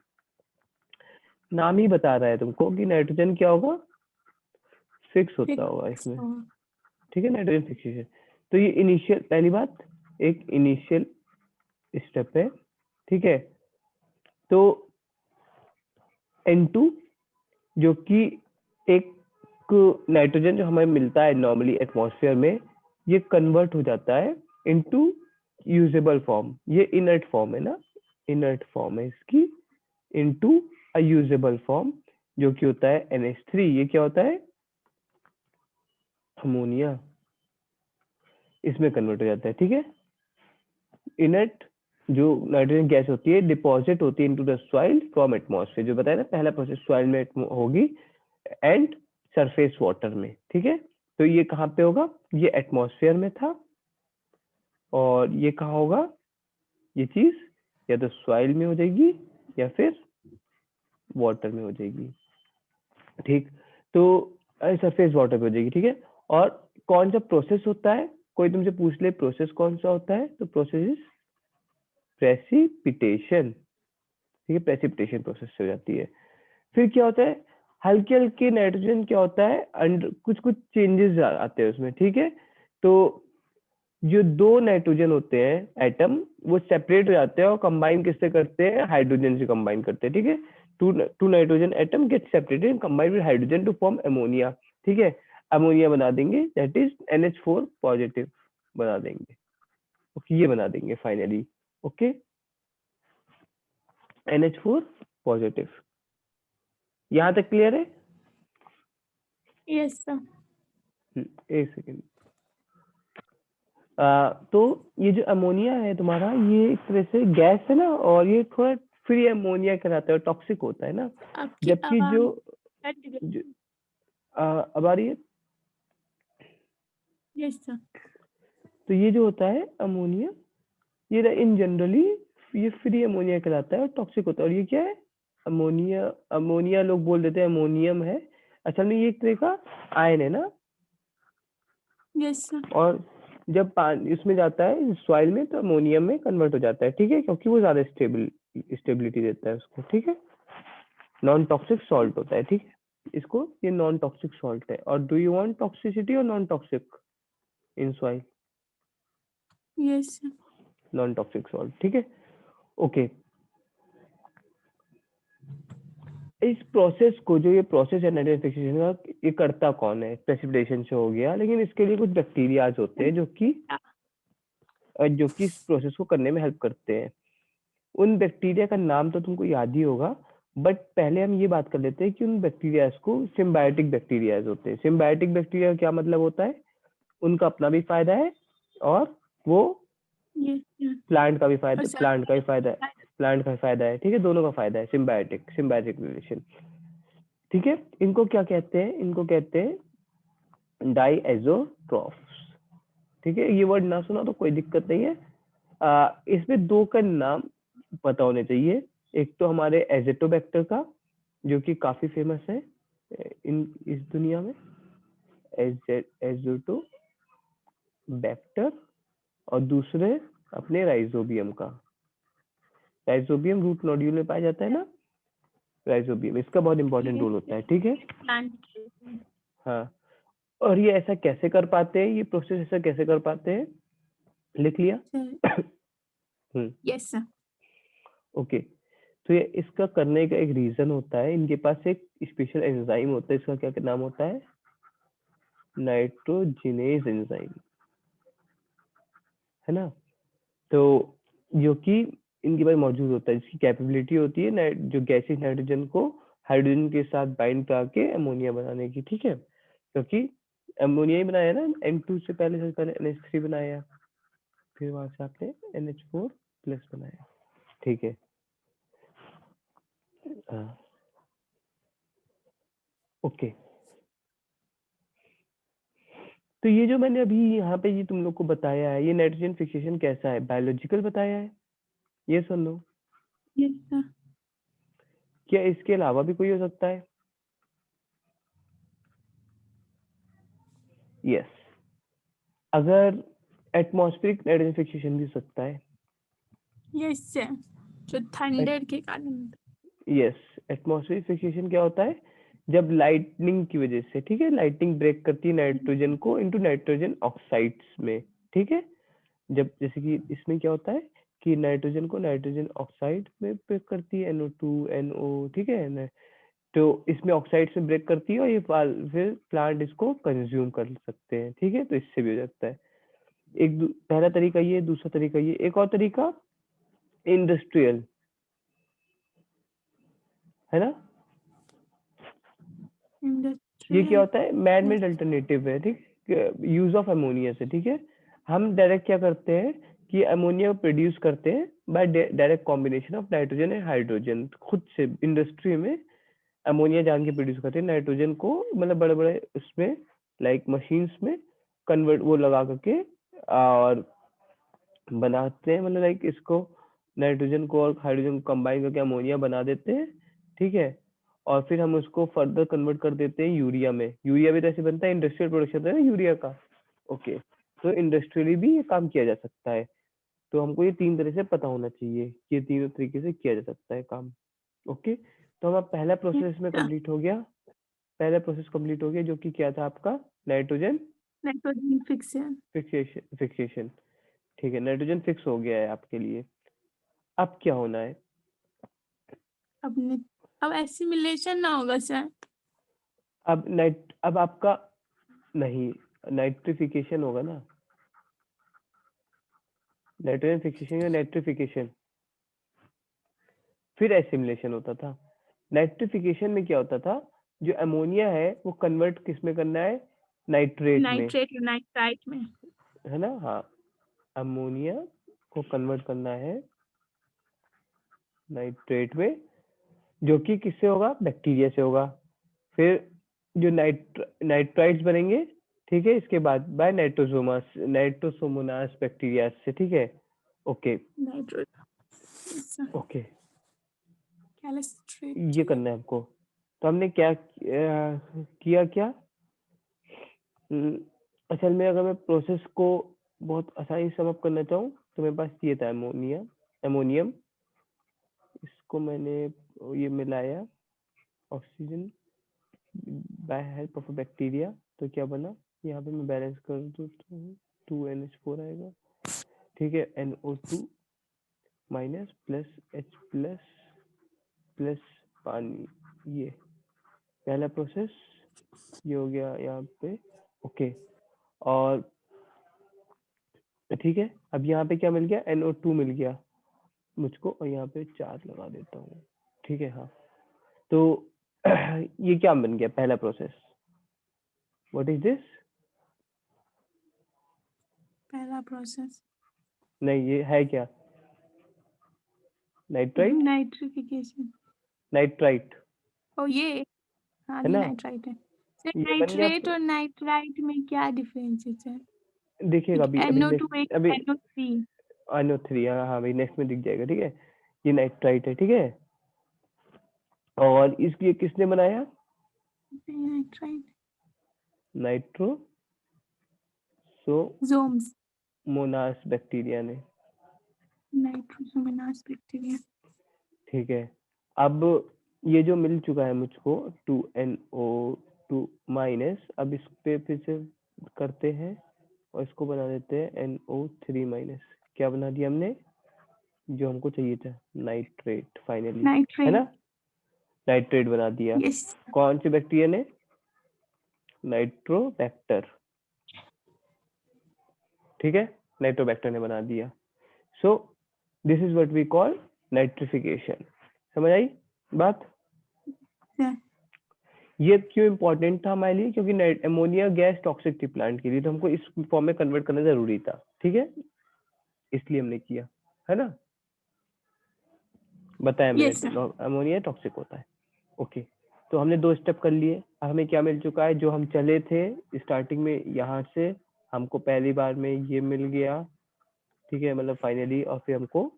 Speaker 1: नाम ही बता रहा है तुमको कि नाइट्रोजन क्या होगा, फिक्स होता होगा इसमें, ठीक है, नाइट्रोजन फिक्सेशन। तो ये इनिशियल, पहली बात, एक इनिशियल स्टेप है, ठीक है। तो N2 जो कि एक नाइट्रोजन जो हमें मिलता है नॉर्मली एटमॉस्फेयर में, ये कन्वर्ट हो जाता है इनटू यूजेबल फॉर्म। ये इनर्ट फॉर्म है ना, इनर्ट फॉर्म है इसकी, इनटू अ यूजेबल फॉर्म, जो कि होता है NH3। ये क्या होता है, अमोनिया, इसमें कन्वर्ट हो जाता है, ठीक है। इनर्ट जो नाइट्रोजन गैस होती है डिपॉजिट होती है into the soil from atmosphere, जो बताया ना पहला प्रोसेस सॉइल में होगी एंड सरफेस वाटर में, ठीक है। तो ये कहाँ पे होगा, ये एटमॉस्फेयर में था, और ये कहाँ होगा, ये चीज या तो सॉइल में हो जाएगी या फिर वाटर में हो जाएगी, ठीक। तो सरफेस वाटर पे हो जाएगी, ठीक है। और कौन सा प्रोसेस होता है, कोई तुमसे पूछ ले प्रोसेस कौन सा होता है, तो प्रोसेस इज प्रेसिपिटेशन, ठीक है, प्रेसिपिटेशन प्रोसेस से हो जाती है। फिर क्या होता है, हल्के हल्के नाइट्रोजन क्या होता है, अंडर कुछ कुछ चेंजेस आते हैं उसमें, ठीक है। तो जो दो नाइट्रोजन होते हैं एटम, वो सेपरेट हो जाते हैं और कंबाइन किससे करते हैं, हाइड्रोजन से कंबाइन करते हैं, ठीक है। Two nitrogen atom get separated and combined with hydrogen to form ammonia, ठीक है। अमोनिया बना देंगे, दैट इज NH4 पॉजिटिव बना देंगे, ओके, ये बना देंगे फाइनली, ओके, NH4 पॉजिटिव। यहाँ तक क्लियर है?
Speaker 2: Yes sir.
Speaker 1: एक सेकेंड। तो ये जो अमोनिया है तुम्हारा, ये एक तरह से गैस है ना, और ये थोड़ा फ्री अमोनिया कहलाता है, टॉक्सिक होता है ना।
Speaker 2: आपकी
Speaker 1: जबकि
Speaker 2: आवाज
Speaker 1: जो,
Speaker 2: कट गई।
Speaker 1: अब आ रही है,
Speaker 2: यस सर।
Speaker 1: तो ये जो होता है अमोनिया, ये इन जनरली ये फ्री अमोनिया कहलाता है और टॉक्सिक होता है। और ये क्या है, अमोनिया, अमोनिया लोग बोल देते हैं अमोनियम है, असल में ये एक तरह का आयन है ना।
Speaker 2: Yes sir.
Speaker 1: और जब पानी इसमें जाता है सॉइल में, तो अमोनियम में कन्वर्ट हो जाता है, ठीक है, क्योंकि वो ज्यादा स्टेबिलिटी देता है उसको, ठीक है। नॉन टॉक्सिक सॉल्ट होता है, ठीक है, इसको, ये नॉन टॉक्सिक सॉल्ट है। और डू यू वांट टॉक्सिसिटी और non toxic in soil?
Speaker 2: Yes sir.
Speaker 1: Non toxic salt, ठीक है, ओके। इस प्रोसेस को, जो ये प्रोसेस है नाइट्रोजन फिक्सेशन का, ये करता कौन है, प्रेसिपिटेशन से हो गया, लेकिन इसके लिए कुछ बैक्टीरियाज होते हैं जो कि इस प्रोसेस को करने में हेल्प करते हैं। उन बैक्टीरिया का नाम तो तुमको याद ही होगा, बट पहले हम ये बात कर लेते हैं कि उन बैक्टीरियाज को सिम्बायोटिक बैक्टीरियाज होते हैं। सिम्बायोटिक बैक्टीरिया का क्या मतलब होता है, उनका अपना भी फायदा है और वो
Speaker 2: यस सर।
Speaker 1: प्लांट का भी फायदा,
Speaker 2: और सर
Speaker 1: प्लांट का भी फायदा है, प्लांट का भी फायदा है, ठीक है, दोनों का फायदा है, सिम्बायोटिक, सिम्बायोटिक रिलेशन, ठीक है। इनको क्या कहते हैं, इनको कहते हैं डाइएज़ोट्रॉफ्स, ठीक है। ये वर्ड ना सुना तो कोई दिक्कत नहीं है। इसमें दो का नाम पता होने चाहिए। एक तो हमारे एजेटोबैक्टर का, जो कि काफी फेमस है इस दुनिया में, एजेटोबैक्टर, और दूसरे अपने राइजोबियम का। राइजोबियम रूट नोड्यूल में पाया जाता है ना, राइजोबियम, इसका बहुत इंपॉर्टेंट रोल होता है, ठीक है।
Speaker 2: प्लांट।
Speaker 1: हाँ, और ये ऐसा कैसे कर पाते हैं, ये प्रोसेस ऐसा कैसे कर पाते हैं, लिख लिया?
Speaker 2: Yes sir.
Speaker 1: ओके, तो ये इसका करने का एक रीजन होता है, इनके पास एक स्पेशल एंजाइम होता है, इसका क्या नाम होता है, नाइट्रोजिनेज एंजाइम, है ना। तो जो कि इनके पास मौजूद होता है, जिसकी कैपेबिलिटी होती है जो गैसीय नाइट्रोजन को हाइड्रोजन के साथ बाइंड करके अमोनिया बनाने की, ठीक है। क्योंकि अमोनिया ही बनाया ना, N2 से पहले NH3 बनाया, फिर वहां से आपने NH4 प्लस बनाया, ठीक है। हाँ, ओके, तो ये जो मैंने अभी यहाँ पे ये तुम लोग को बताया है, ये नाइट्रोजन फिक्सेशन कैसा है? बायोलॉजिकल बताया है, ये सुन लो।
Speaker 2: Yes, sir.
Speaker 1: क्या इसके अलावा भी कोई हो सकता है? यस, अगर एटमॉस्फेरिक नाइट्रोजन फिक्सेशन भी हो सकता है।
Speaker 2: Yes, sir. जो थंडर के कारण
Speaker 1: यस, एटमॉस्फेरिक फिक्सेशन क्या होता है? जब लाइटनिंग की वजह से, ठीक है, लाइटनिंग ब्रेक करती है नाइट्रोजन को इनटू नाइट्रोजन ऑक्साइड्स में, ठीक है। जब जैसे कि इसमें क्या होता है कि नाइट्रोजन को नाइट्रोजन ऑक्साइड में ब्रेक करती है, NO2 NO, ठीक है ना, तो इसमें ऑक्साइड्स में ब्रेक करती है और ये फिर प्लांट इसको कंज्यूम कर सकते हैं, ठीक है। तो इससे भी हो जाता है। पहला तरीका ये, दूसरा तरीका ये, एक और तरीका इंडस्ट्रियल, है ना। ये क्या
Speaker 2: इंडस्ट्रियल
Speaker 1: होता है? मैन मेड अल्टरनेटिव है, ठीक, यूज ऑफ अमोनिया से, ठीक है। हम डायरेक्ट क्या करते हैं कि अमोनिया प्रोड्यूस करते हैं by direct combination of nitrogen and hydrogen, खुद से इंडस्ट्री में अमोनिया जान के प्रोड्यूस करते हैं नाइट्रोजन को, मतलब बड़े बड़े उसमें लाइक मशीन्स में कन्वर्ट वो लगा करके और बनाते हैं, मतलब लाइक इसको नाइट्रोजन को और हाइड्रोजन को कंबाइन करके अमोनिया बना देते हैं, ठीक है। और फिर हम उसको फर्दर कन्वर्ट कर देते हैं यूरिया में। यूरिया भी तो ऐसे बनता है, इंडस्ट्रियल प्रोडक्शन है ना यूरिया का। ओके, तो इंडस्ट्रियली भी ये काम किया जा सकता है। तो हमको ये 3 तरह से पता होना चाहिए कि ये तीनों तरीके से किया जा सकता है काम। ओके, तो हमारा पहला प्रोसेस में कंप्लीट हो गया। पहला प्रोसेस कंप्लीट हो गया जो कि क्या था आपका? Nitrogen
Speaker 2: nitrogen fixation.
Speaker 1: फिक्सेशन, ठीक है, नाइट्रोजन फिक्स हो गया है आपके लिए। अब क्या होना है?
Speaker 2: अब एसिमिलेशन ना होगा सर?
Speaker 1: अब आपका नहीं, नाइट्रिफिकेशन होगा ना। नाइट्रोजन फिक्सेशन या नाइट्रिफिकेशन, फिर एसिमिलेशन होता था। नाइट्रिफिकेशन में क्या होता था? जो अमोनिया है वो कन्वर्ट किस में करना है? नाइट्रेट में,
Speaker 2: नाइट्रेट और नाइट्राइट में।
Speaker 1: है ना। हाँ, अमोनिया को कन्वर्ट करना है नाइट्रेट में, जो कि किससे होगा? बैक्टीरिया से होगा। फिर जो नाइट्राइट्स बनेंगे, ठीक है, इसके बाद बाय नाइट्रोसोमोनास बैक्टीरिया से, ठीक है। ओके
Speaker 2: नाइट्रोजन
Speaker 1: ओके,
Speaker 2: कैलस्ट्रेट।
Speaker 1: ये करना है हमको। तो हमने क्या किया क्या? असल में अगर मैं प्रोसेस को बहुत आसानी से समअप करना चाहूँ तो मेरे पास ये था अमोनियम, इसको मैंने ये मिलाया oxygen by help of bacteria, तो क्या बना? यहाँ पे मैं बैलेंस कर दूँ तो 2NH4 आएगा, ठीक है। NO2 minus plus H plus plus पानी, ये पहला प्रोसेस ये हो गया यहाँ पे। ओके, और ठीक है, अब यहाँ पे क्या मिल गया? NO2 मिल गया मुझको, और यहाँ पे 4 लगा देता हूँ, ठीक है। हाँ, तो ये क्या बन गया? पहला प्रोसेस, व्हाट इज दिस?
Speaker 2: पहला प्रोसेस
Speaker 1: नहीं, ये है क्या? Nitrite,
Speaker 2: nitrification.
Speaker 1: नाइट्राइट,
Speaker 2: ओ ये, हाँ
Speaker 1: है
Speaker 2: ये
Speaker 1: ना।
Speaker 2: नाइट्राइट है सर।
Speaker 1: ये बन गया।
Speaker 2: नाइट्रेट और नाइट्राइट में क्या डिफरेंस है सर?
Speaker 1: देखिएगा अभी अभी
Speaker 2: NO2 एक
Speaker 1: नेक्स्ट, अभी
Speaker 2: NO3।
Speaker 1: NO3, हाँ हाँ भाई, नेक्स्ट में दिख जाएगा, ठीक है। ये नाइट्राइट है, ठीक है। और इसलिए किसने बनाया?
Speaker 2: नाइट्राइट
Speaker 1: नाइट्रो सो
Speaker 2: जोम्स,
Speaker 1: मोनास बैक्टीरिया ने,
Speaker 2: नाइट्रोसोमोनास बैक्टीरिया।
Speaker 1: ठीक है। अब ये जो मिल चुका है मुझको 2NO2 माइनस, अब इस पे फिर से करते हैं और इसको बना देते हैं NO3 माइनस। क्या बना दिया हमने? जो हमको चाहिए था, नाइट्रेट फाइनली, है
Speaker 2: नाइट्रेट,
Speaker 1: ना। नाइट्रेट बना दिया।
Speaker 2: यस।
Speaker 1: कौन सी बैक्टीरिया ने? नाइट्रोबैक्टर, ठीक है, नाइट्रोबैक्टर ने बना दिया। So this is what we call nitrification. समझ आई बात? ये क्यों इम्पोर्टेंट था हमारे लिए? क्योंकि अमोनिया गैस टॉक्सिक थी प्लांट के लिए, तो हमको इस फॉर्म में कन्वर्ट करना जरूरी था, ठीक है, इसलिए हमने किया, है ना। बताया
Speaker 2: यस
Speaker 1: मैंने, अमोनिया टॉक्सिक होता है। ओके, तो हमने 2 स्टेप कर लिए। अब हमें क्या मिल चुका है, जो हम चले थे स्टार्टिंग में यहाँ से, हमको पहली बार में ये मिल गया, ठीक है, मतलब फाइनली, और फिर हमको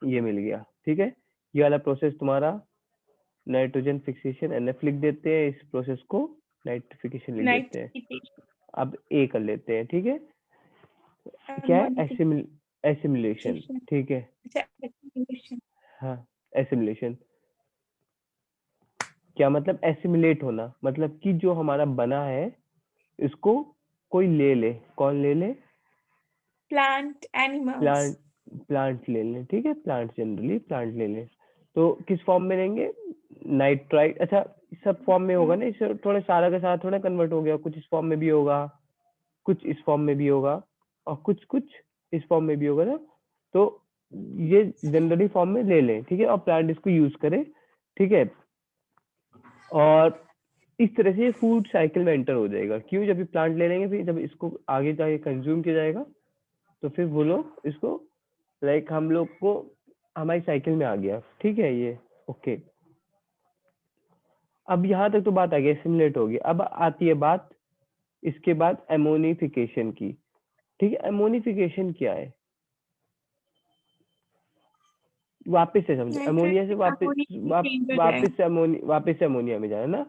Speaker 1: ये मिल गया, ठीक है। ये वाला प्रोसेस तुम्हारा नाइट्रोजन फिक्सेशन NF लिख देते हैं, इस प्रोसेस को नाइट्रिफिकेशन लिख देते हैं।
Speaker 2: नाइट्रिफिकेशन,
Speaker 1: अब ए कर लेते हैं, ठीक है। क्या है, एसिमिलेशन, ठीक है,
Speaker 2: अच्छा एसिमिलेशन,
Speaker 1: हाँ, एसिमिलेशन क्या मतलब, एसिमिलेट होना, मतलब कि जो हमारा बना है इसको कोई ले ले, कौन ले ले,
Speaker 2: प्लांट एनिमल्स,
Speaker 1: प्लांट, प्लांट ले लें, ठीक है, प्लांट, जनरली प्लांट ले लें। तो किस फॉर्म में लेंगे, नाइट्राइट, अच्छा सब फॉर्म में होगा ना, इसे थोड़ा सारा के साथ थोड़ा कन्वर्ट हो गया, कुछ इस फॉर्म में भी होगा, कुछ इस फॉर्म में भी होगा, और कुछ कुछ इस फॉर्म में भी होगा ना। तो ये जनरली फॉर्म में ले लें, ठीक है, और प्लांट इसको यूज करे, ठीक है। और इस तरह से फूड साइकिल में एंटर हो जाएगा। क्यों, जब ये प्लांट ले लेंगे, फिर जब इसको आगे जाके कंज्यूम किया जाएगा, तो फिर वो लोग इसको, लाइक हम लोग को हमारी साइकिल में आ गया, ठीक है ये, ओके। अब यहाँ तक तो बात आ गई, सिमुलेट हो गया। अब आती है बात इसके बाद एमोनिफिकेशन की, ठीक है। एमोनिफिकेशन क्या है, वापस से समझो, अमोनिया से वापस से अमोनिया में जाए ना।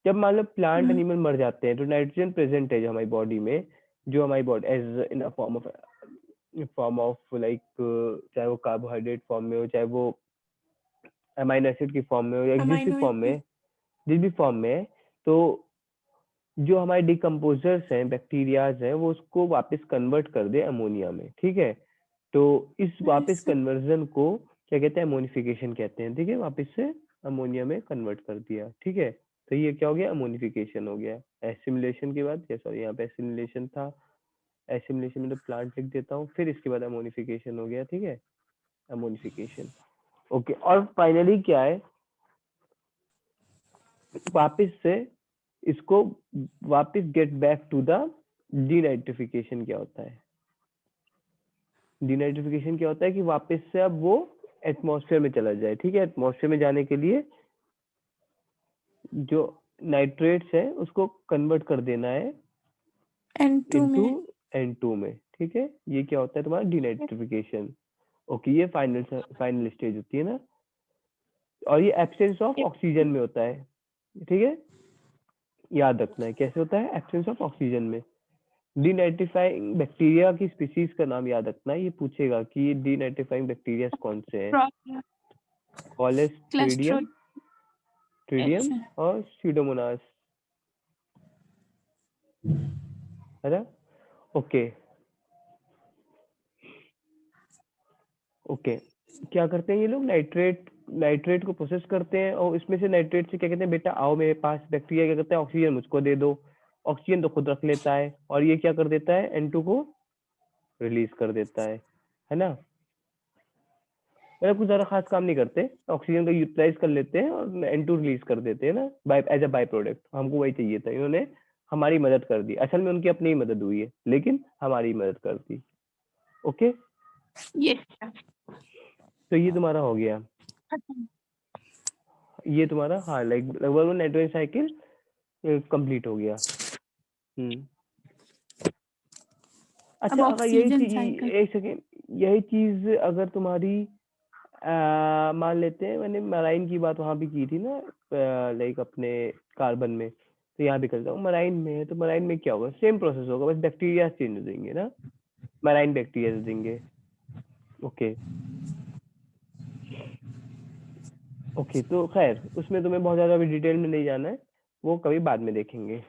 Speaker 1: जब मान लो प्लांट एनिमल मर जाते हैं, तो नाइट्रोजन प्रेजेंट है जो हमारी बॉडी में, जो हमारी body as in form of like, चाहे वो कार्बोहाइड्रेट फॉर्म में हो, चाहे वो अमाइनो एसिड की फॉर्म में हो, या जिस भी फॉर्म में, जिस भी फॉर्म में, तो जो हमारे डिकम्पोजर्स हैं, बैक्टीरियाज हैं, वो उसको वापस कन्वर्ट कर दे अमोनिया में, ठीक है। तो इस वापस कन्वर्जन को क्या कहते हैं, अमोनिफिकेशन कहते हैं, ठीक है। वापस से अमोनिया में कन्वर्ट कर दिया, ठीक है। तो ये क्या हो गया, अमोनिफिकेशन हो गया। एसिमिलेशन के बाद, या सॉरी यहाँ पे एसिमिलेशन था, एसिमिलेशन में तो प्लांट लिख देता हूँ, फिर इसके बाद अमोनिफिकेशन हो गया, ठीक है, अमोनिफिकेशन, ओके। और फाइनली क्या है, वापस से इसको वापस get back to the denitrification. क्या होता है डीनाइट्रिफिकेशन, क्या होता है कि वापस से अब वो एटमॉस्फेयर में चला जाए, ठीक है। एटमॉस्फेयर में जाने के लिए जो नाइट्रेट्स है उसको कन्वर्ट कर देना है इनटू N2 में, ठीक है। ये क्या होता है तुम्हारा, डीनाइट्रिफिकेशन, ओके। ये फाइनल स्टेज होती है ना, और ये एब्सेंस ऑफ ऑक्सीजन में होता है, ठीक है। याद रखना है कैसे होता है, एब्सेंस ऑफ ऑक्सीजन में। डीनाइट्रिफाइंग बैक्टीरिया की स्पीसीज का नाम याद रखना है, ये पूछेगा कि डीनाइट्रिफाइंग बैक्टीरिया कौन से हैं, कॉलेस्ट्रीडियम, ट्रीडियम और स्यूडोमोनास, है ना, ओके ओके। क्या करते हैं ये लोग, नाइट्रेट को प्रोसेस करते हैं, और इसमें से नाइट्रेट से क्या कहते हैं, बेटा आओ मेरे पास। बैक्टीरिया क्या करता है, ऑक्सीजन मुझको दे दो, ऑक्सीजन तो खुद रख लेता है, और ये क्या कर देता है, N2 को रिलीज कर देता है ना। मतलब कुछ ज्यादा खास काम नहीं करते, ऑक्सीजन को यूटिलाइज कर लेते हैं और N2 रिलीज कर देते हैं ना, by as a by product. हमको वही चाहिए था, इन्होंने हमारी मदद कर दी। असल में उनकी अपनी ही मदद हुई है, लेकिन हमारी मदद कर दी, ओके। तो ये तुम्हारा हो गया, ये तुम्हारा, हाँ, लाइक लगभग नाइट्रोजन साइकिल कंप्लीट हो गया। अच्छा, अगर यही चीज, एक सेकेंड, यही चीज अगर तुम्हारी मान लेते हैं, मैंने मराइन की बात वहां भी की थी ना, लाइक अपने कार्बन में, तो यहाँ भी करता हूँ। मराइन में है, तो मराइन में क्या होगा, सेम प्रोसेस होगा, बस बैक्टीरिया चेंज हो जाएंगे ना, मराइन बैक्टीरिया दे देंगे, ओके ओके। तो खैर उसमें तुम्हें बहुत ज्यादा अभी डिटेल में नहीं जाना है, वो कभी बाद में देखेंगे,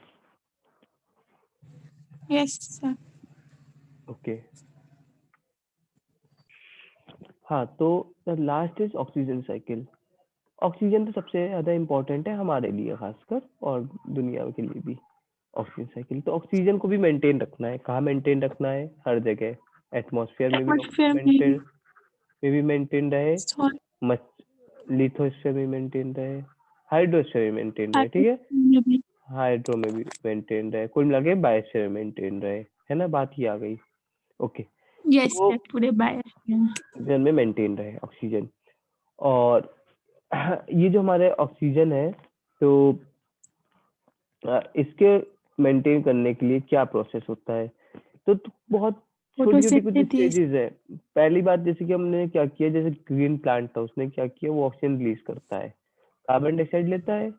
Speaker 2: यस सर,
Speaker 1: ओके। हाँ, तो last is oxygen cycle. Oxygen तो सबसे ज्यादा इम्पोर्टेंट है हमारे लिए खासकर, और दुनिया के लिए भी। ऑक्सीजन साइकिल, तो ऑक्सीजन को भी मेंटेन रखना है, कहाँ मेंटेन रखना है, हर जगह, एटमॉस्फेयर में भी मेंटेन रहे, लिथोस्फीयर में मेंटेन रहे, हाइड्रोस्फीयर में मेंटेन रहे, ठीक है, हाइड्रो में भी मेंटेन रहे, कुल मिला के बायोस्फीयर में मेंटेन रहे, है ना, बात ही आ गई, ओके।
Speaker 2: यस सर, पूरे
Speaker 1: बायोस्फीयर में मेंटेन रहे ऑक्सीजन। और ये जो हमारे ऑक्सीजन है, तो इसके मेंटेन करने के लिए क्या प्रोसेस होता है? तो बहुत छोटी छोटी कुछ
Speaker 2: फोटोसिंथेसिस।
Speaker 1: स्टेजेस है। पहली बात जैसे कि हमने क्या किया, जैसे ग्रीन प्लांट था उसने क्या किया, वो ऑक्सीजन रिलीज करता है, कार्बन डाइऑक्साइड लेता है,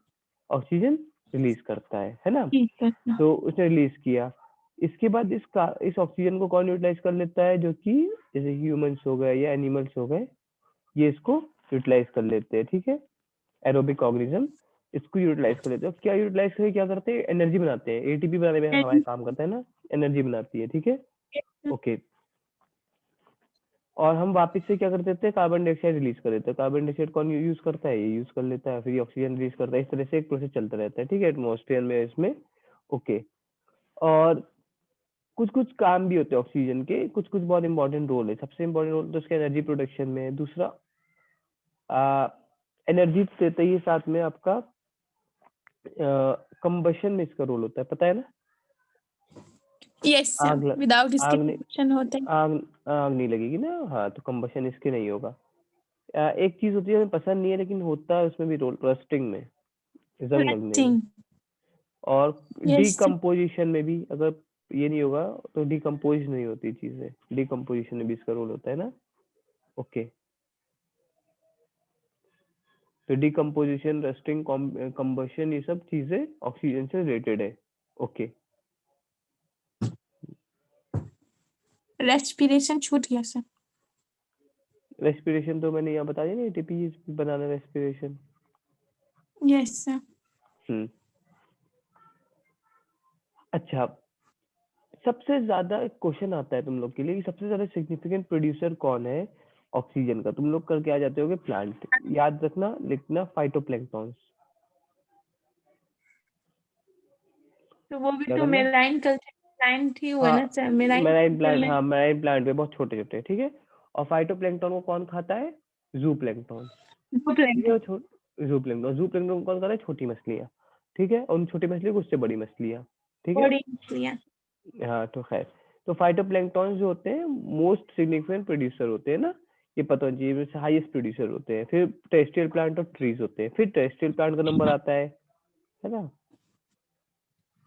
Speaker 1: ऑक्सीजन रिलीज करता है ना।
Speaker 2: ठीक है सर।
Speaker 1: तो उसने रिलीज किया, इसके बाद इस ऑक्सीजन को कौन यूटिलाइज कर लेता है, जो कि जैसे ह्यूमंस हो गए या एनिमल्स हो गए, ये इसको यूटिलाइज कर लेते हैं, ठीक है। एरोबिक ऑर्गेनिज्म इसको यूटिलाइज कर लेते हैं। क्या यूटिलाइज करके क्या करते हैं, एनर्जी बनाते हैं। एटीपी बनाने में हमारे काम करता है ना, एनर्जी बनाती है, ठीक है, ओके। और हम वापस से क्या कर देते हैं, कार्बन डाइऑक्साइड रिलीज कर देते हैं। कार्बन डाइऑक्साइड कौन यूज करता है, ये यूज कर लेता है, फिर ये ऑक्सीजन रिलीज करता है। इस तरह से एक प्रोसेस चलता रहता है, ठीक है, एटमॉस्फेयर में, इसमें, ओके। और कुछ कुछ काम भी होते हैं ऑक्सीजन के, कुछ कुछ बहुत इंपॉर्टेंट रोल है। सबसे इंपॉर्टेंट रोल तो उसके एनर्जी प्रोडक्शन में है। दूसरा एनर्जी देते ही साथ में आपका कंबशन में इसका रोल होता है, पता है ना।
Speaker 2: यस सर,
Speaker 1: आग
Speaker 2: विदाउट इसके
Speaker 1: आग नहीं,
Speaker 2: कंबशन होता है।
Speaker 1: आग आग नहीं लगेगी ना, हाँ, तो कंबशन इसके नहीं होगा। एक चीज होती है हमें पसंद नहीं है, लेकिन होता है उसमें भी रोल, रस्टिंग में, जंग लगने में।
Speaker 2: रस्टिंग।
Speaker 1: और
Speaker 2: यस सर।
Speaker 1: डिकम्पोजिशन में भी, अगर ये नहीं होगा तो डिकम्पोज नहीं होती चीजें, डिकम्पोजिशन में भी इसका रोल होता है ना, ओके। तो डिकम्पोजिशन, रस्टिंग, कंबशन, ये सब चीजें ऑक्सीजन से रिलेटेड है, ओके।
Speaker 2: रेस्पिरेशन छूट गया सर।
Speaker 1: रेस्पिरेशन तो मैंने यहाँ बता दिया ना, एटीपी बनाना, रेस्पिरेशन।
Speaker 2: Yes sir.
Speaker 1: हम्म, अच्छा। सबसे ज्यादा एक क्वेश्चन आता है तुम लोग के लिए कि सबसे ज्यादा सिग्निफिकेंट प्रोड्यूसर कौन है ऑक्सीजन का। तुम लोग करके आ जाते होगे प्लांट, याद रखना, लिखना फाइटोप्लैंक्टॉन्स।
Speaker 2: तो वो भी
Speaker 1: क्या
Speaker 2: तो
Speaker 1: करना,
Speaker 2: मेराइन कल्चर प्लांट ही हुआ
Speaker 1: हाँ,
Speaker 2: ना sir, marine
Speaker 1: marine
Speaker 2: culture
Speaker 1: plant,
Speaker 2: में।
Speaker 1: हाँ, मैराइन प्लांट पे बहुत छोटे छोटे, ठीक है। और फाइटोप्लैंक्टन को कौन खाता है, जू प्लैंक्टन,
Speaker 2: वो
Speaker 1: ठीक है।
Speaker 2: प्लांट।
Speaker 1: जू प्लैंक्टन, जू प्लैंक्टन कौन खाता है, छोटी मछलियाँ, ठीक है। और उन छोटी मछलियों को उससे बड़ी मछलियाँ, ठीक है।
Speaker 2: बॉडी मछलियाँ।
Speaker 1: हाँ, तो खैर, तो फाइटोप्लैंक्टन जो होते हैं मोस्ट सिग्निफिकेंट प्रोड्यूसर होते हैं ना, ये पता होना चाहिए, में हाईएस्ट प्रोड्यूसर होते हैं। फिर टेरेस्ट्रियल प्लांट और ट्रीज होते हैं, फिर टेरेस्ट्रियल प्लांट का नंबर आता है ना,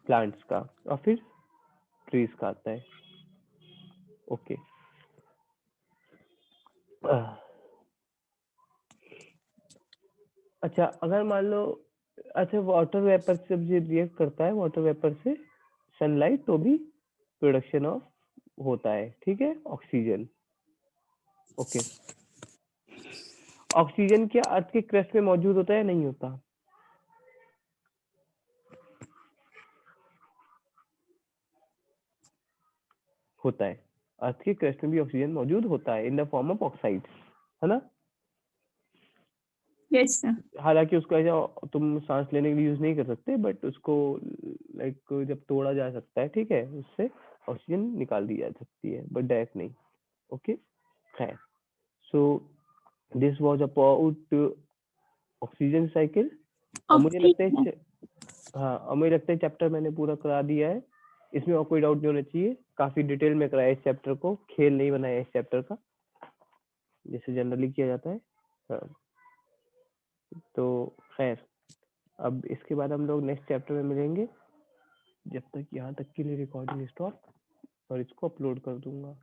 Speaker 1: प्लांट्स का, और फिर ट्रीज का आता है, ओके। अच्छा, अगर मान लो, अच्छा, वाटर वेपर से जब ये रिएक्ट करता है, वाटर वेपर से सनलाइट, तो भी प्रोडक्शन ऑफ होता है, ठीक है, ऑक्सीजन, ओके। ऑक्सीजन क्या अर्थ के क्रस्ट में मौजूद होता है या नहीं होता, होता है। अर्थ के क्रस्ट में भी ऑक्सीजन मौजूद होता है in the form of oxides, है ना।
Speaker 2: Yes sir.
Speaker 1: हालांकि उसको ऐसा तुम सांस लेने के लिए यूज नहीं कर सकते, बट उसको लाइक जब तोड़ा जा सकता है, ठीक है, उससे ऑक्सीजन निकाल दी जा सकती है, बट डायरेक्ट नहीं, ओके, खैर। So this was about oxygen cycle. और मुझे लगता
Speaker 2: ऑक्सीजन।
Speaker 1: है हाँ, और मुझे लगता है चैप्टर मैंने पूरा करा दिया है, इसमें और कोई डाउट नहीं होना चाहिए। काफी डिटेल में कराया इस चैप्टर को, खेल नहीं बनाया इस चैप्टर का, जैसे जनरली किया जाता है, हाँ। तो खैर, अब इसके बाद हम लोग नेक्स्ट चैप्टर में मिलेंगे। जब तक यहाँ तक के लिए रिकॉर्डिंग स्टॉप, और इसको अपलोड कर दूंगा।